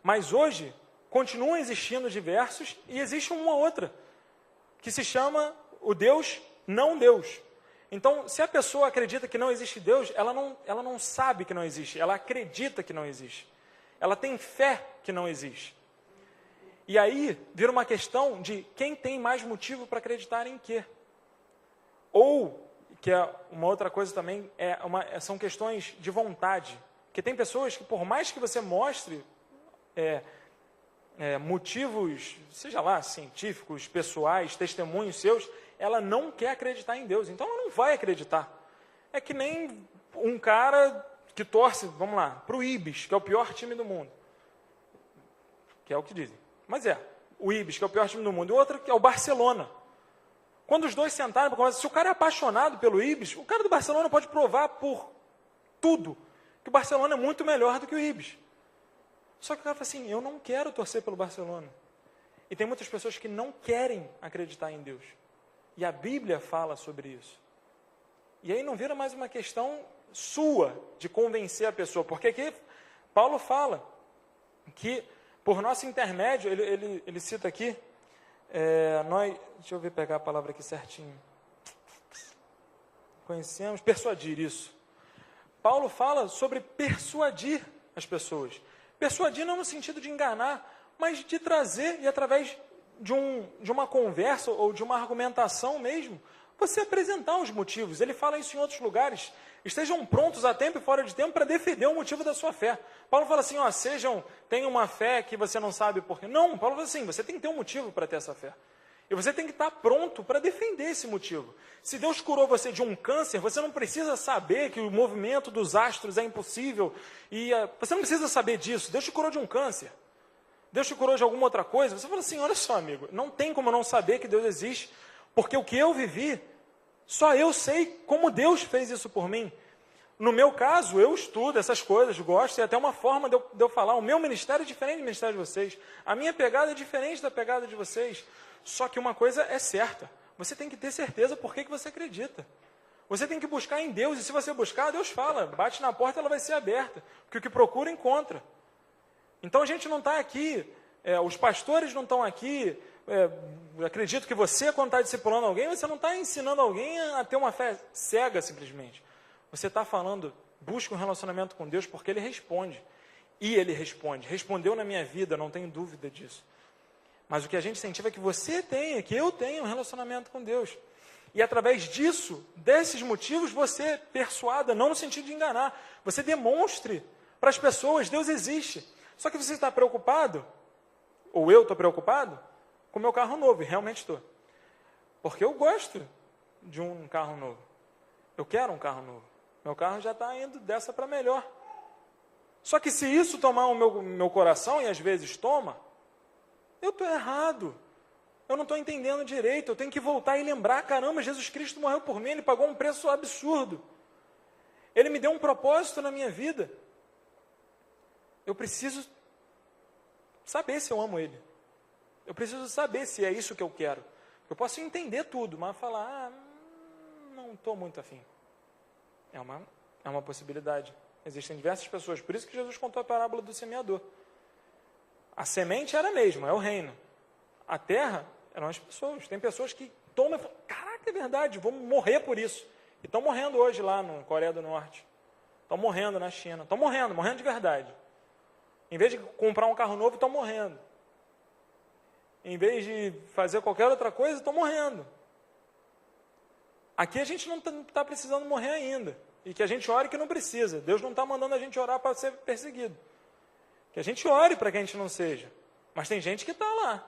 Speaker 2: Mas hoje, continuam existindo diversos e existe uma outra, que se chama o Deus não Deus. Então, se a pessoa acredita que não existe Deus, ela não sabe que não existe, ela acredita que não existe. Ela tem fé que não existe. E aí, vira uma questão de quem tem mais motivo para acreditar em quê. Ou, que é uma outra coisa também, são questões de vontade. Porque tem pessoas que, por mais que você mostre motivos, seja lá, científicos, pessoais, testemunhos seus, ela não quer acreditar em Deus. Então, ela não vai acreditar. É que nem um cara que torce, vamos lá, para o Ibis, que é o pior time do mundo. Que é o que dizem. Mas o Ibis, que é o pior time do mundo, e o outro que é o Barcelona. Quando os dois sentaram para conversar, se o cara é apaixonado pelo Ibis, o cara do Barcelona pode provar por tudo que o Barcelona é muito melhor do que o Ibis. Só que o cara fala assim, eu não quero torcer pelo Barcelona. E tem muitas pessoas que não querem acreditar em Deus. E a Bíblia fala sobre isso. E aí não vira mais uma questão sua de convencer a pessoa, porque aqui Paulo fala que por nosso intermédio, ele cita aqui, deixa eu ver pegar a palavra aqui certinho. Conhecemos, persuadir, isso. Paulo fala sobre persuadir as pessoas. Persuadir não no sentido de enganar, mas de trazer, e através de uma conversa ou de uma argumentação mesmo, você apresentar os motivos. Ele fala isso em outros lugares. Estejam prontos a tempo e fora de tempo para defender o motivo da sua fé. Paulo fala assim, tenham uma fé que você não sabe por quê. Não, Paulo fala assim, você tem que ter um motivo para ter essa fé. E você tem que estar pronto para defender esse motivo. Se Deus curou você de um câncer, você não precisa saber que o movimento dos astros é impossível. Você não precisa saber disso. Deus te curou de um câncer. Deus te curou de alguma outra coisa. Você fala assim, olha só, amigo, não tem como não saber que Deus existe, porque o que eu vivi, só eu sei como Deus fez isso por mim. No meu caso, eu estudo essas coisas, gosto, e até uma forma de eu falar, o meu ministério é diferente do ministério de vocês. A minha pegada é diferente da pegada de vocês. Só que uma coisa é certa, você tem que ter certeza por que você acredita. Você tem que buscar em Deus, e se você buscar, Deus fala, bate na porta, ela vai ser aberta, porque o que procura, encontra. Então a gente não está aqui, os pastores não estão aqui, acredito que você, quando está discipulando alguém, você não está ensinando alguém a ter uma fé cega, simplesmente. Você está falando, busque um relacionamento com Deus, porque Ele responde. E Ele responde. Respondeu na minha vida, não tenho dúvida disso. Mas o que a gente incentiva é que você tenha, que eu tenha um relacionamento com Deus. E através disso, desses motivos, você persuada, não no sentido de enganar. Você demonstre para as pessoas, Deus existe. Só que você está preocupado, ou eu estou preocupado, com o meu carro novo, e realmente estou. Porque eu gosto de um carro novo. Eu quero um carro novo. Meu carro já está indo dessa para melhor. Só que se isso tomar o meu coração, e às vezes toma, eu estou errado. Eu não estou entendendo direito. Eu tenho que voltar e lembrar, caramba, Jesus Cristo morreu por mim, Ele pagou um preço absurdo. Ele me deu um propósito na minha vida. Eu preciso saber se eu amo Ele. Eu preciso saber se é isso que eu quero. Eu posso entender tudo, mas falar, não estou muito afim. É uma possibilidade. Existem diversas pessoas. Por isso que Jesus contou a parábola do semeador. A semente era a mesma, é o reino. A terra eram as pessoas. Tem pessoas que tomam e falam, caraca, é verdade, vamos morrer por isso. E estão morrendo hoje lá no Coreia do Norte. Estão morrendo na China. Estão morrendo de verdade. Em vez de comprar um carro novo, estão morrendo. Em vez de fazer qualquer outra coisa, estão morrendo. Aqui a gente não está precisando morrer ainda. E que a gente ore que não precisa. Deus não está mandando a gente orar para ser perseguido. Que a gente ore para que a gente não seja. Mas tem gente que está lá.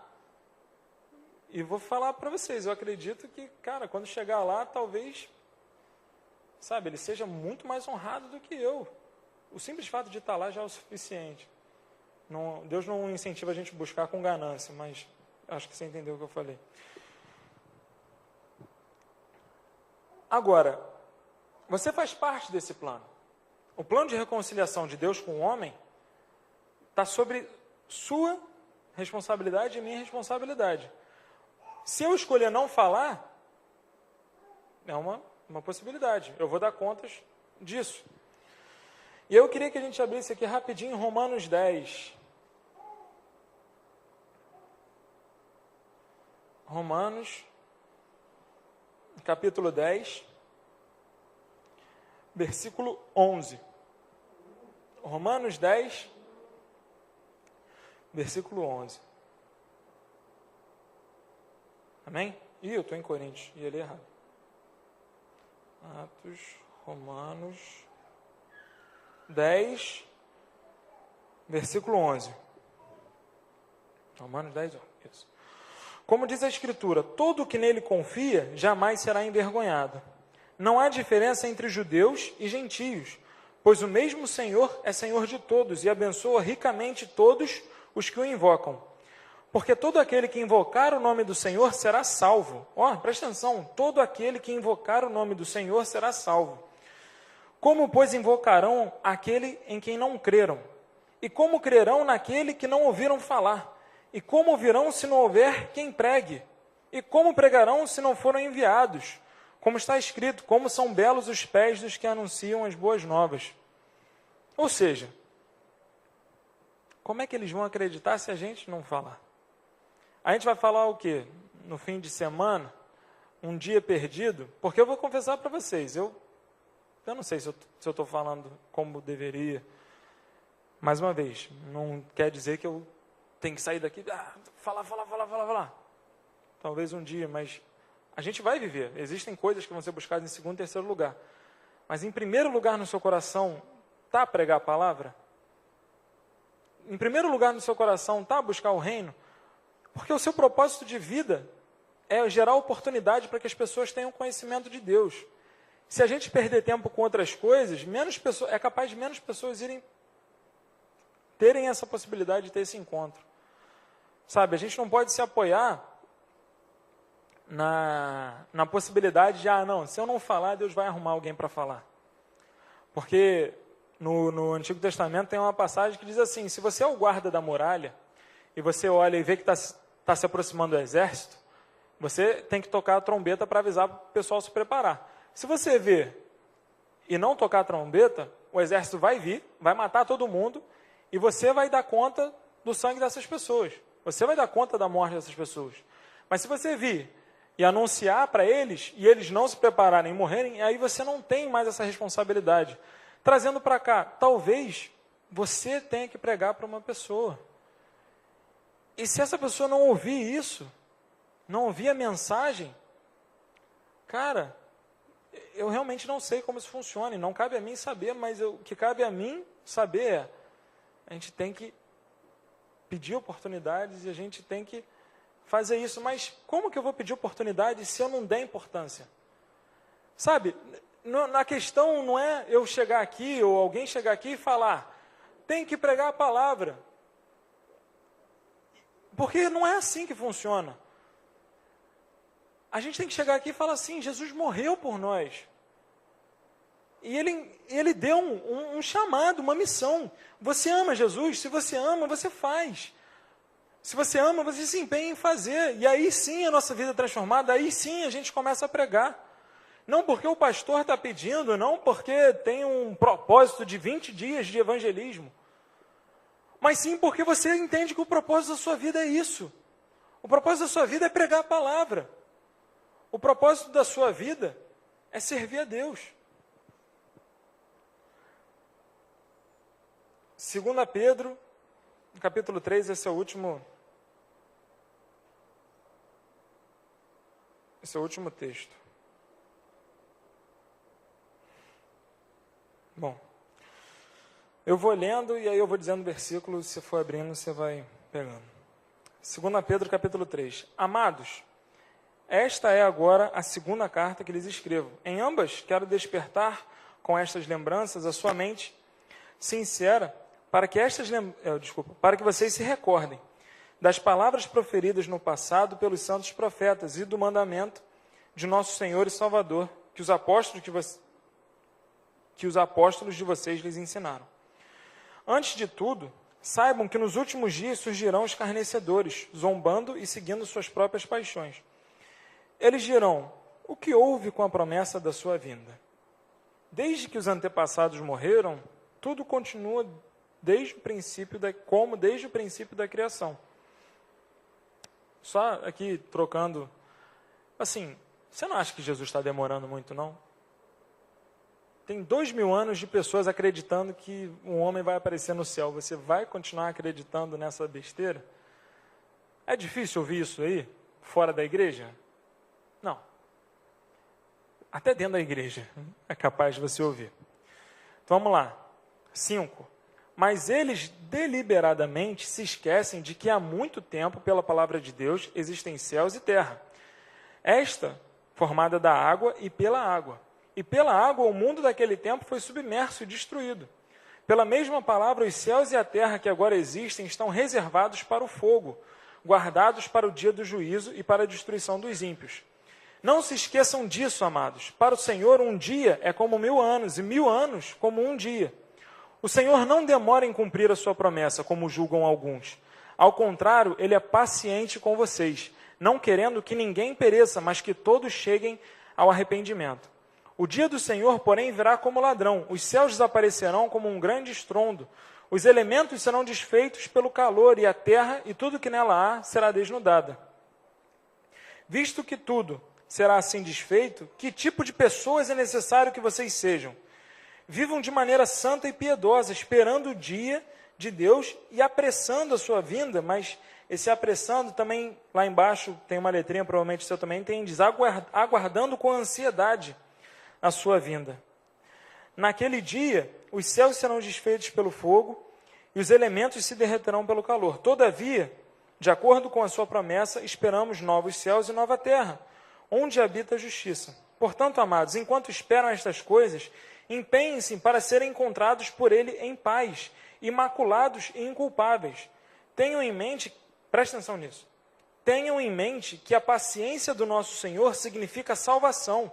Speaker 2: E vou falar para vocês, eu acredito que, cara, quando chegar lá, talvez, ele seja muito mais honrado do que eu. O simples fato de estar lá já é o suficiente. Deus não incentiva a gente a buscar com ganância, mas acho que você entendeu o que eu falei. Agora, você faz parte desse plano. O plano de reconciliação de Deus com o homem está sobre sua responsabilidade e minha responsabilidade. Se eu escolher não falar, é uma possibilidade. Eu vou dar contas disso. E eu queria que a gente abrisse aqui rapidinho Romanos 10. Romanos, capítulo 10, versículo 11. Romanos 10, versículo 11. Amém? Ih, eu estou em Coríntios, e ele é errado. Atos, Romanos 10, versículo 11. Romanos 10, 11. Isso. Como diz a Escritura, todo o que nele confia jamais será envergonhado. Não há diferença entre judeus e gentios, pois o mesmo Senhor é Senhor de todos e abençoa ricamente todos os que o invocam. Porque todo aquele que invocar o nome do Senhor será salvo. Presta atenção, todo aquele que invocar o nome do Senhor será salvo. Como, pois, invocarão aquele em quem não creram? E como crerão naquele que não ouviram falar? E como ouvirão se não houver quem pregue? E como pregarão se não foram enviados? Como está escrito, como são belos os pés dos que anunciam as boas novas. Ou seja, como é que eles vão acreditar se a gente não falar? A gente vai falar o quê? No fim de semana? Um dia perdido? Porque eu vou confessar para vocês, eu não sei se eu estou falando como deveria,
Speaker 1: Mais uma vez, não quer dizer que eu tenho que sair daqui, falar. Talvez um dia, mas a gente vai viver. Existem coisas que vão ser buscadas em segundo e terceiro lugar. Mas em primeiro lugar no seu coração, está a pregar a palavra? Em primeiro lugar no seu coração, está a buscar o reino? Porque o seu propósito de vida é gerar oportunidade para que as pessoas tenham conhecimento de Deus. Se a gente perder tempo com outras coisas, é capaz de menos pessoas terem essa possibilidade de ter esse encontro. Sabe, a gente não pode se apoiar na possibilidade de, não, se eu não falar, Deus vai arrumar alguém para falar. Porque no Antigo Testamento tem uma passagem que diz assim, se você é o guarda da muralha, e você olha e vê que está se aproximando do exército, você tem que tocar a trombeta para avisar para o pessoal se preparar. Se você vê e não tocar a trombeta, o exército vai vir, vai matar todo mundo, e você vai dar conta do sangue dessas pessoas. Você vai dar conta da morte dessas pessoas. Mas se você vir e anunciar para eles, e eles não se prepararem e morrerem, aí você não tem mais essa responsabilidade. Trazendo para cá, talvez você tenha que pregar para uma pessoa. E se essa pessoa não ouvir isso, não ouvir a mensagem, cara, eu realmente não sei como isso funciona, e não cabe a mim saber, mas o que cabe a mim saber é, a gente tem que pedir oportunidades e a gente tem que fazer isso. Mas como que eu vou pedir oportunidade se eu não der importância? Sabe, na questão não é eu chegar aqui ou alguém chegar aqui e falar, tem que pregar a palavra. Porque não é assim que funciona. A gente tem que chegar aqui e falar assim, Jesus morreu por nós. E ele deu um chamado, uma missão. Você ama Jesus? Se você ama, você faz. Se você ama, você se empenha em fazer. E aí sim a nossa vida é transformada, aí sim a gente começa a pregar. Não porque o pastor está pedindo, não porque tem um propósito de 20 dias de evangelismo. Mas sim porque você entende que o propósito da sua vida é isso. O propósito da sua vida é pregar a palavra. O propósito da sua vida é servir a Deus. 2 Pedro, capítulo 3, esse é o último texto. Bom, eu vou lendo e aí eu vou dizendo versículos, se for abrindo, você vai pegando. 2 Pedro, capítulo 3. Amados, esta é agora a segunda carta que lhes escrevo. Em ambas, quero despertar com estas lembranças a sua mente sincera, para que vocês se recordem das palavras proferidas no passado pelos santos profetas e do mandamento de nosso Senhor e Salvador, que os apóstolos de vocês lhes ensinaram. Antes de tudo, saibam que nos últimos dias surgirão escarnecedores, zombando e seguindo suas próprias paixões. Eles dirão, o que houve com a promessa da sua vinda? Desde que os antepassados morreram, tudo continua desde o princípio da criação. Só aqui trocando, assim, você não acha que Jesus está demorando muito, não? Tem 2000 anos de pessoas acreditando que um homem vai aparecer no céu. Você vai continuar acreditando nessa besteira? É difícil ouvir isso aí, fora da igreja? Não. Até dentro da igreja é capaz de você ouvir. Então, vamos lá. 5. Mas eles deliberadamente se esquecem de que há muito tempo, pela palavra de Deus, existem céus e terra. Esta, formada da água e pela água. E pela água o mundo daquele tempo foi submerso e destruído. Pela mesma palavra, os céus e a terra que agora existem estão reservados para o fogo, guardados para o dia do juízo e para a destruição dos ímpios. Não se esqueçam disso, amados. Para o Senhor, um dia é como 1000 anos, e 1000 anos como um dia. O Senhor não demora em cumprir a sua promessa, como julgam alguns. Ao contrário, Ele é paciente com vocês, não querendo que ninguém pereça, mas que todos cheguem ao arrependimento. O dia do Senhor, porém, virá como ladrão. Os céus desaparecerão como um grande estrondo. Os elementos serão desfeitos pelo calor, e a terra e tudo que nela há será desnudada. Visto que tudo será assim desfeito, que tipo de pessoas é necessário que vocês sejam? Vivam de maneira santa e piedosa, esperando o dia
Speaker 2: de Deus e apressando a sua vinda, mas esse apressando também, lá embaixo, tem uma letrinha, provavelmente você também entende, aguardando com ansiedade a sua vinda. Naquele dia, os céus serão desfeitos pelo fogo e os elementos se derreterão pelo calor. Todavia, de acordo com a sua promessa, esperamos novos céus e nova terra, onde habita a justiça. Portanto, amados, enquanto esperam estas coisas, empenhem-se para serem encontrados por Ele em paz, imaculados e inculpáveis. Tenham em mente, presta atenção nisso, tenham em mente que a paciência do nosso Senhor significa salvação,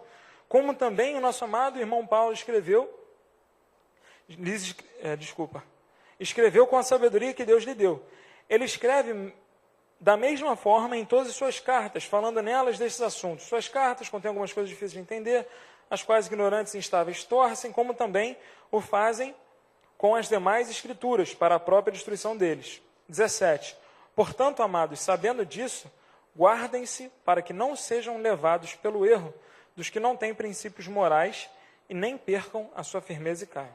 Speaker 2: como também o nosso amado irmão Paulo escreveu com a sabedoria que Deus lhe deu. Ele escreve da mesma forma em todas as suas cartas, falando nelas desses assuntos. Suas cartas contêm algumas coisas difíceis de entender, as quais ignorantes e instáveis torcem, como também o fazem com as demais escrituras, para a própria destruição deles. 17. Portanto, amados, sabendo disso, guardem-se para que não sejam levados pelo erro dos que não têm princípios morais e nem percam a sua firmeza e caiam.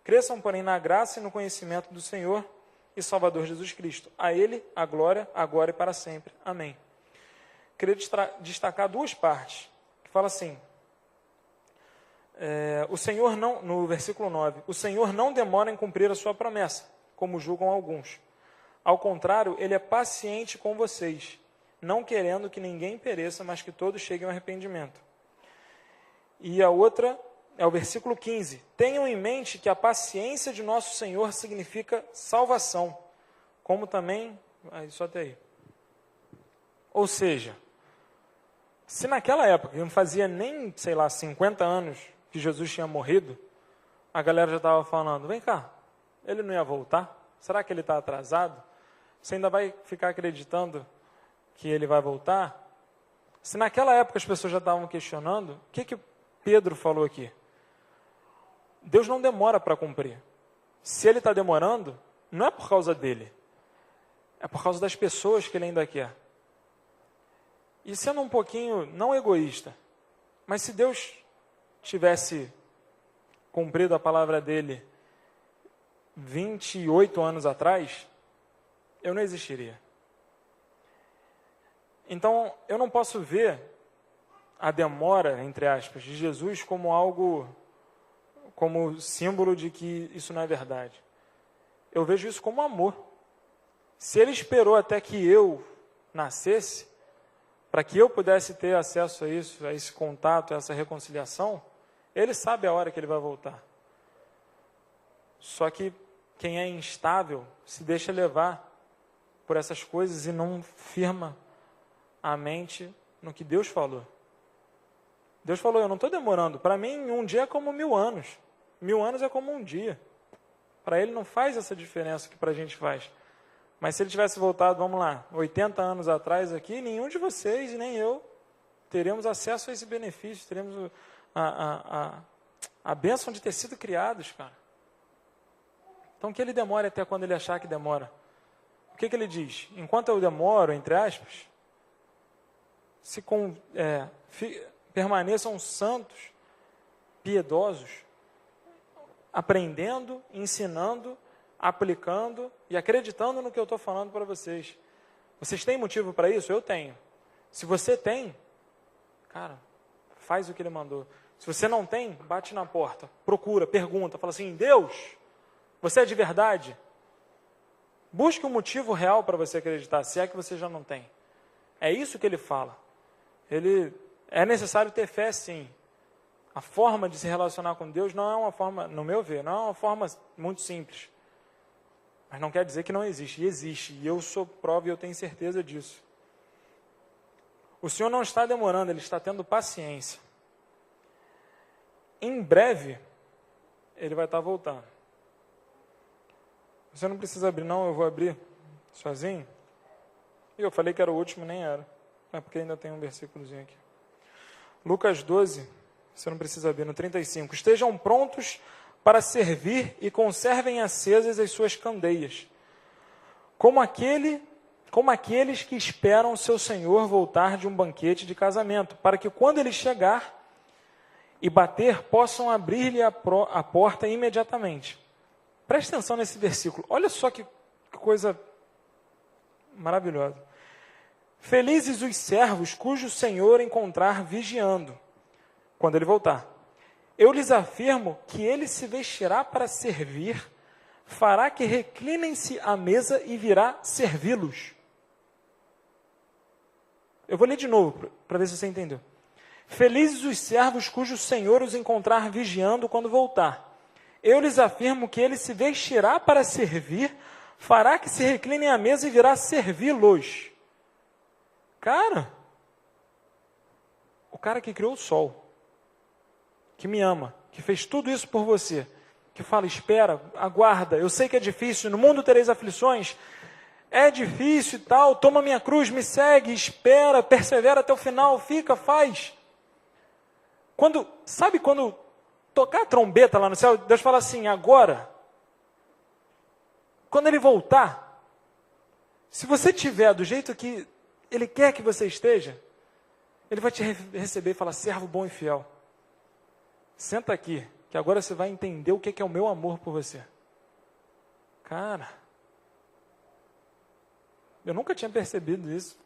Speaker 2: Cresçam, porém, na graça e no conhecimento do Senhor e Salvador Jesus Cristo. A Ele a glória, agora e para sempre. Amém. Queria destacar duas partes, que fala assim, o Senhor não, no versículo 9, o Senhor não demora em cumprir a sua promessa, como julgam alguns. Ao contrário, Ele é paciente com vocês, não querendo que ninguém pereça, mas que todos cheguem ao arrependimento. E a outra é o versículo 15. Tenham em mente que a paciência de nosso Senhor significa salvação, como também... Só até aí. Ou seja, se naquela época, não fazia nem, 50 anos que Jesus tinha morrido, a galera já estava falando, vem cá, ele não ia voltar? Será que ele está atrasado? Você ainda vai ficar acreditando que ele vai voltar? Se naquela época as pessoas já estavam questionando, o que Pedro falou aqui? Deus não demora para cumprir. Se ele está demorando, não é por causa dele. É por causa das pessoas que ele ainda quer. E sendo um pouquinho, não egoísta, mas se Deus tivesse cumprido a palavra dele 28 anos atrás, eu não existiria. Então, eu não posso ver a demora, entre aspas, de Jesus como algo, como símbolo de que isso não é verdade. Eu vejo isso como amor. Se ele esperou até que eu nascesse, para que eu pudesse ter acesso a isso, a esse contato, a essa reconciliação, ele sabe a hora que ele vai voltar. Só que quem é instável se deixa levar por essas coisas e não firma a mente no que Deus falou. Deus falou, eu não estou demorando. Para mim, um dia é como 1000 anos. 1000 anos é como um dia. Para ele não faz essa diferença que para a gente faz. Mas se ele tivesse voltado, vamos lá, 80 anos atrás aqui, nenhum de vocês e nem eu teremos acesso a esse benefício, teremos a bênção de ter sido criados, cara. Então que ele demore até quando ele achar que demora. O que ele diz? Enquanto eu demoro, entre aspas, permaneçam santos, piedosos, aprendendo, ensinando, aplicando e acreditando no que eu estou falando para vocês. Vocês têm motivo para isso? Eu tenho. Se você tem, cara, faz o que ele mandou. Se você não tem, bate na porta, procura, pergunta, fala assim, Deus, você é de verdade? Busque um motivo real para você acreditar, se é que você já não tem. É isso que ele fala. É necessário ter fé, sim. A forma de se relacionar com Deus não é uma forma, no meu ver, não é uma forma muito simples. Mas não quer dizer que não existe. E existe. E eu sou prova e eu tenho certeza disso. O Senhor não está demorando, Ele está tendo paciência. Em breve, Ele vai estar voltando. Você não precisa abrir, não. Eu vou abrir sozinho. E eu falei que era o último, nem era. É porque ainda tem um versículozinho aqui. Lucas 12, você não precisa abrir, no 35. Estejam prontos para servir e conservem acesas as suas candeias, como aqueles que esperam seu Senhor voltar de um banquete de casamento, para que quando ele chegar e bater, possam abrir-lhe a porta imediatamente. Preste atenção nesse versículo. Olha só que coisa maravilhosa. Felizes os servos cujo Senhor encontrar vigiando, quando ele voltar. Eu lhes afirmo que ele se vestirá para servir, fará que reclinem-se à mesa e virá servi-los. Eu vou ler de novo, para ver se você entendeu. Felizes os servos cujo Senhor os encontrar vigiando quando voltar. Eu lhes afirmo que ele se vestirá para servir, fará que se reclinem à mesa e virá servi-los. Cara, o cara que criou o sol, que me ama, que fez tudo isso por você, que fala, espera, aguarda, eu sei que é difícil, no mundo tereis aflições, é difícil e tal, toma minha cruz, me segue, espera, persevera até o final, fica, faz. Sabe quando tocar a trombeta lá no céu, Deus fala assim, agora, quando ele voltar, se você estiver do jeito que ele quer que você esteja, ele vai te receber e falar, servo bom e fiel. Senta aqui, que agora você vai entender o que é o meu amor por você. Cara, eu nunca tinha percebido isso.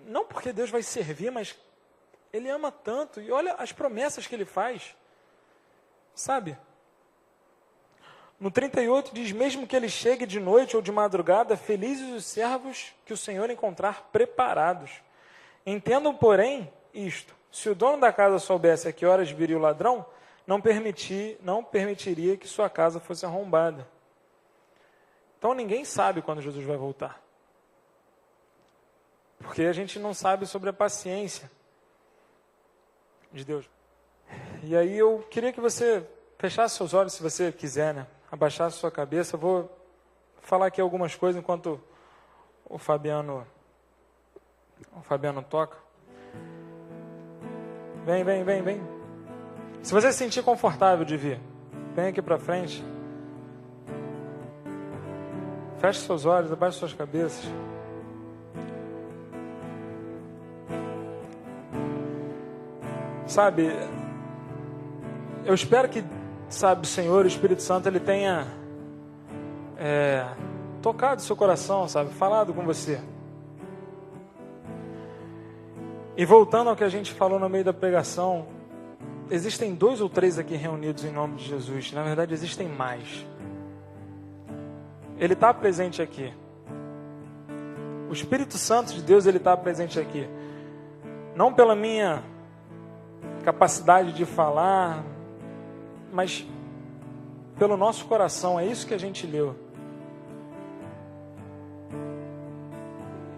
Speaker 2: Não porque Deus vai servir, mas Ele ama tanto. E olha as promessas que Ele faz. Sabe? No 38 diz, mesmo que ele chegue de noite ou de madrugada, felizes os servos que o Senhor encontrar preparados. Entendam, porém, isto. Se o dono da casa soubesse a que horas viria o ladrão, não permitiria que sua casa fosse arrombada. Então ninguém sabe quando Jesus vai voltar. Porque a gente não sabe sobre a paciência de Deus. E aí eu queria que você fechasse seus olhos, se você quiser, né? Abaixasse sua cabeça. Eu vou falar aqui algumas coisas enquanto o Fabiano toca. Vem. Se você se sentir confortável de vir, vem aqui para frente. Feche seus olhos, abaixe suas cabeças. Sabe, eu espero que, o Senhor, o Espírito Santo, Ele tenha tocado seu coração, falado com você. E voltando ao que a gente falou no meio da pregação, existem 2 ou 3 aqui reunidos em nome de Jesus. Na verdade, existem mais. Ele está presente aqui. O Espírito Santo de Deus, Ele está presente aqui. Não pela minha capacidade de falar, mas pelo nosso coração. É isso que a gente leu.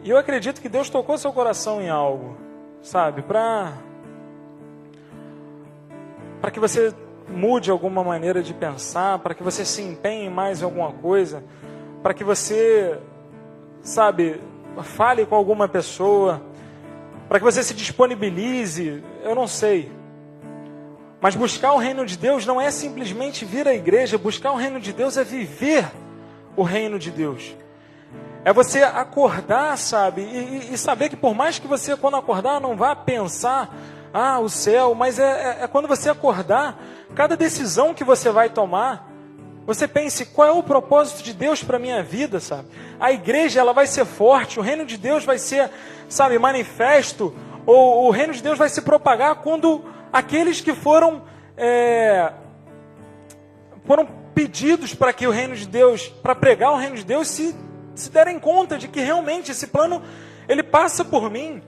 Speaker 2: E eu acredito que Deus tocou seu coração em algo, para que você mude alguma maneira de pensar, para que você se empenhe mais em alguma coisa, para que você, fale com alguma pessoa, para que você se disponibilize, eu não sei. Mas buscar o reino de Deus não é simplesmente vir à igreja. Buscar o reino de Deus é viver o reino de Deus. É você acordar, e saber que por mais que você, quando acordar, não vá pensar, o céu, mas é quando você acordar, cada decisão que você vai tomar, você pense, qual é o propósito de Deus para a minha vida, A igreja, ela vai ser forte, o reino de Deus vai ser, manifesto, ou o reino de Deus vai se propagar quando aqueles que foram pedidos para que o reino de Deus, para pregar o reino de Deus, se derem conta de que realmente esse plano, ele passa por mim.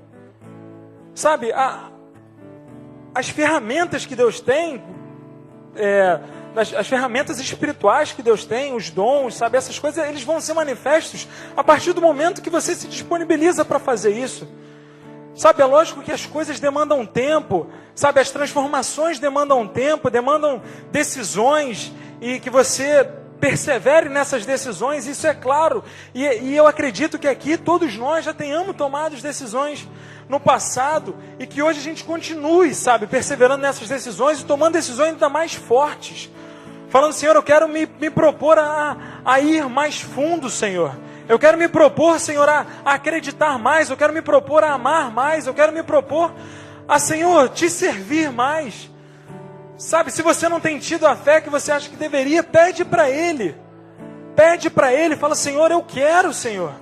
Speaker 2: As ferramentas que Deus tem, as ferramentas espirituais que Deus tem, os dons, essas coisas, eles vão ser manifestos a partir do momento que você se disponibiliza para fazer isso. É lógico que as coisas demandam tempo, as transformações demandam tempo, demandam decisões, e que você persevere nessas decisões, isso é claro. E eu acredito que aqui todos nós já tenhamos tomado decisões no passado, e que hoje a gente continue, perseverando nessas decisões e tomando decisões ainda mais fortes. Falando, Senhor, eu quero me propor a ir mais fundo, Senhor. Eu quero me propor, Senhor, a acreditar mais. Eu quero me propor a amar mais. Eu quero me propor a, Senhor, te servir mais. Sabe, se você não tem tido a fé que você acha que deveria, pede para Ele. Pede para Ele, fala: Senhor, eu quero, Senhor.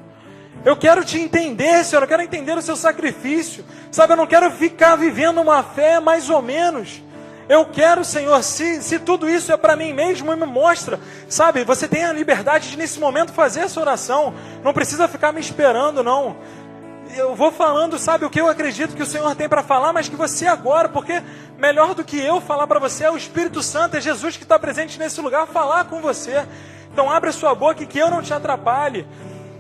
Speaker 2: Eu quero te entender, Senhor, eu quero entender o seu sacrifício. Sabe, eu não quero ficar vivendo uma fé mais ou menos. Eu quero, Senhor, se tudo isso é para mim mesmo, me mostra. Sabe, você tem a liberdade de nesse momento fazer essa oração. Não precisa ficar me esperando, não. Eu vou falando, sabe, o que eu acredito que o Senhor tem para falar, mas que você agora, porque melhor do que eu falar para você é o Espírito Santo, é Jesus que está presente nesse lugar, falar com você. Então abre a sua boca e que eu não te atrapalhe.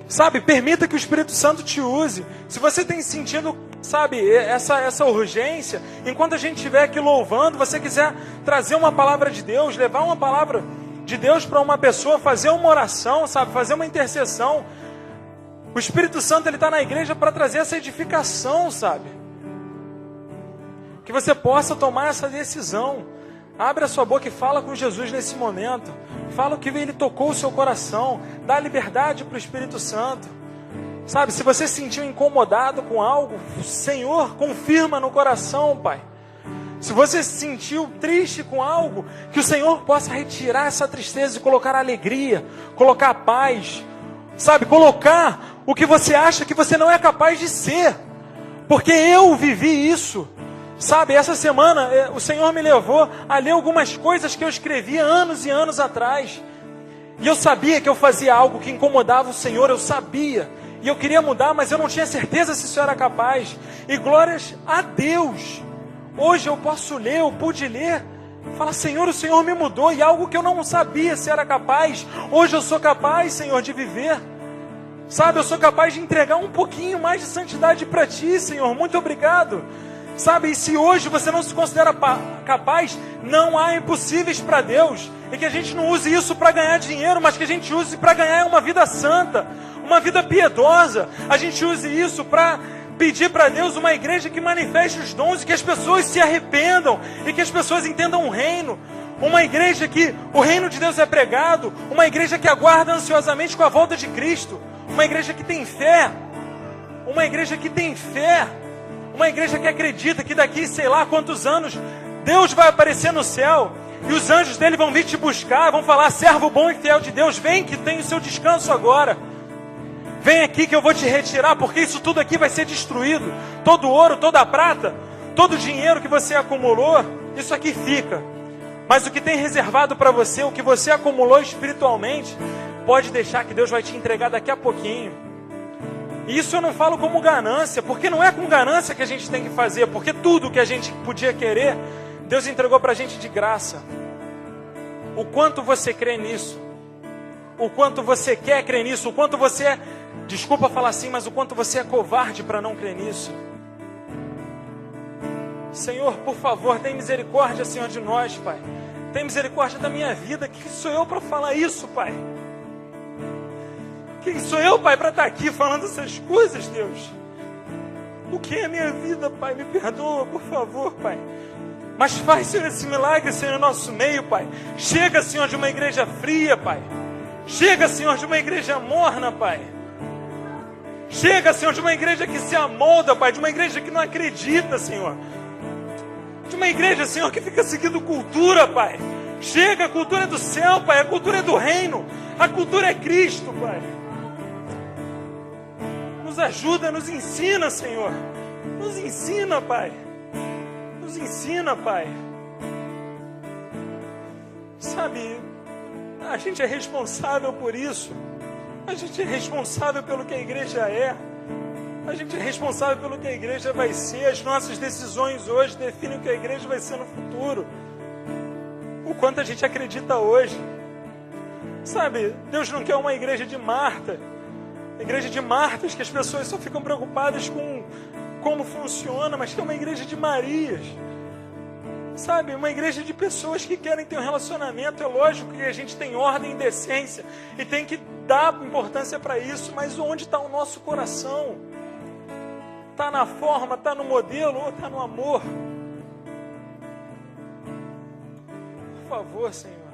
Speaker 2: Sabe, permita que o Espírito Santo te use. Se você tem sentido, sabe, essa urgência, enquanto a gente estiver aqui louvando, você quiser trazer uma palavra de Deus, levar uma palavra de Deus para uma pessoa, fazer uma oração, sabe, fazer uma intercessão. O Espírito Santo, ele está na igreja para trazer essa edificação, sabe? Que você possa tomar essa decisão. Abre a sua boca e fala com Jesus nesse momento. Fala o que Ele tocou o seu coração. Dá liberdade para o Espírito Santo. Sabe, se você se sentiu incomodado com algo, Senhor, confirma no coração, Pai. Se você se sentiu triste com algo, que o Senhor possa retirar essa tristeza e colocar alegria, colocar paz. Sabe, colocar o que você acha que você não é capaz de ser. Porque eu vivi isso. Sabe, essa semana o Senhor me levou a ler algumas coisas que eu escrevi anos e anos atrás. E eu sabia que eu fazia algo que incomodava o Senhor, eu sabia. E eu queria mudar, mas eu não tinha certeza se isso era capaz. E glórias a Deus. Hoje eu posso ler, eu pude ler. Fala: Senhor, o Senhor me mudou. E algo que eu não sabia se era capaz, hoje eu sou capaz, Senhor, de viver. Sabe, eu sou capaz de entregar um pouquinho mais de santidade para Ti, Senhor. Muito obrigado. Sabe, e se hoje você não se considera capaz, não há impossíveis para Deus. E que a gente não use isso para ganhar dinheiro, mas que a gente use para ganhar uma vida santa, uma vida piedosa. A gente use isso para pedir para Deus uma igreja que manifeste os dons e que as pessoas se arrependam e que as pessoas entendam o reino. Uma igreja que o reino de Deus é pregado, uma igreja que aguarda ansiosamente com a volta de Cristo, uma igreja que tem fé, uma igreja que tem fé. Uma igreja que acredita que daqui, sei lá quantos anos, Deus vai aparecer no céu e os anjos dele vão vir te buscar, vão falar: servo bom e fiel de Deus, vem que tem o seu descanso agora. Vem aqui que eu vou te retirar, porque isso tudo aqui vai ser destruído. Todo ouro, toda a prata, todo o dinheiro que você acumulou, isso aqui fica. Mas o que tem reservado para você, o que você acumulou espiritualmente, pode deixar que Deus vai te entregar daqui a pouquinho. E isso eu não falo como ganância, porque não é com ganância que a gente tem que fazer, porque tudo que a gente podia querer, Deus entregou para a gente de graça. O quanto você crê nisso, o quanto você quer crer nisso, o quanto você é, desculpa falar assim, mas o quanto você é covarde para não crer nisso. Senhor, por favor, tem misericórdia, Senhor, de nós, Pai. Tem misericórdia da minha vida. Quem sou eu para falar isso, Pai? Quem sou eu, Pai, para estar aqui falando essas coisas, Deus? O que é a minha vida, Pai? Me perdoa, por favor, Pai. Mas faz, Senhor, esse milagre, Senhor, no nosso meio, Pai. Chega, Senhor, de uma igreja fria, Pai. Chega, Senhor, de uma igreja morna, Pai. Chega, Senhor, de uma igreja que se amolda, Pai. De uma igreja que não acredita, Senhor. De uma igreja, Senhor, que fica seguindo cultura, Pai. Chega, a cultura é do céu, Pai. A cultura é do reino. A cultura é Cristo, Pai. Nos ajuda, nos ensina, Senhor. Nos ensina, Pai. Nos ensina, Pai. Sabe, a gente é responsável por isso. A gente é responsável pelo que a igreja é. A gente é responsável pelo que a igreja vai ser. As nossas decisões hoje definem o que a igreja vai ser no futuro. O quanto a gente acredita hoje. Sabe, Deus não quer uma igreja de Marta. Igreja de Martas, que as pessoas só ficam preocupadas com como funciona, mas que é uma igreja de Marias. Sabe, uma igreja de pessoas que querem ter um relacionamento. É lógico que a gente tem ordem e decência e tem que dar importância para isso, mas onde está o nosso coração? Está na forma, está no modelo ou está no amor? Por favor, Senhor.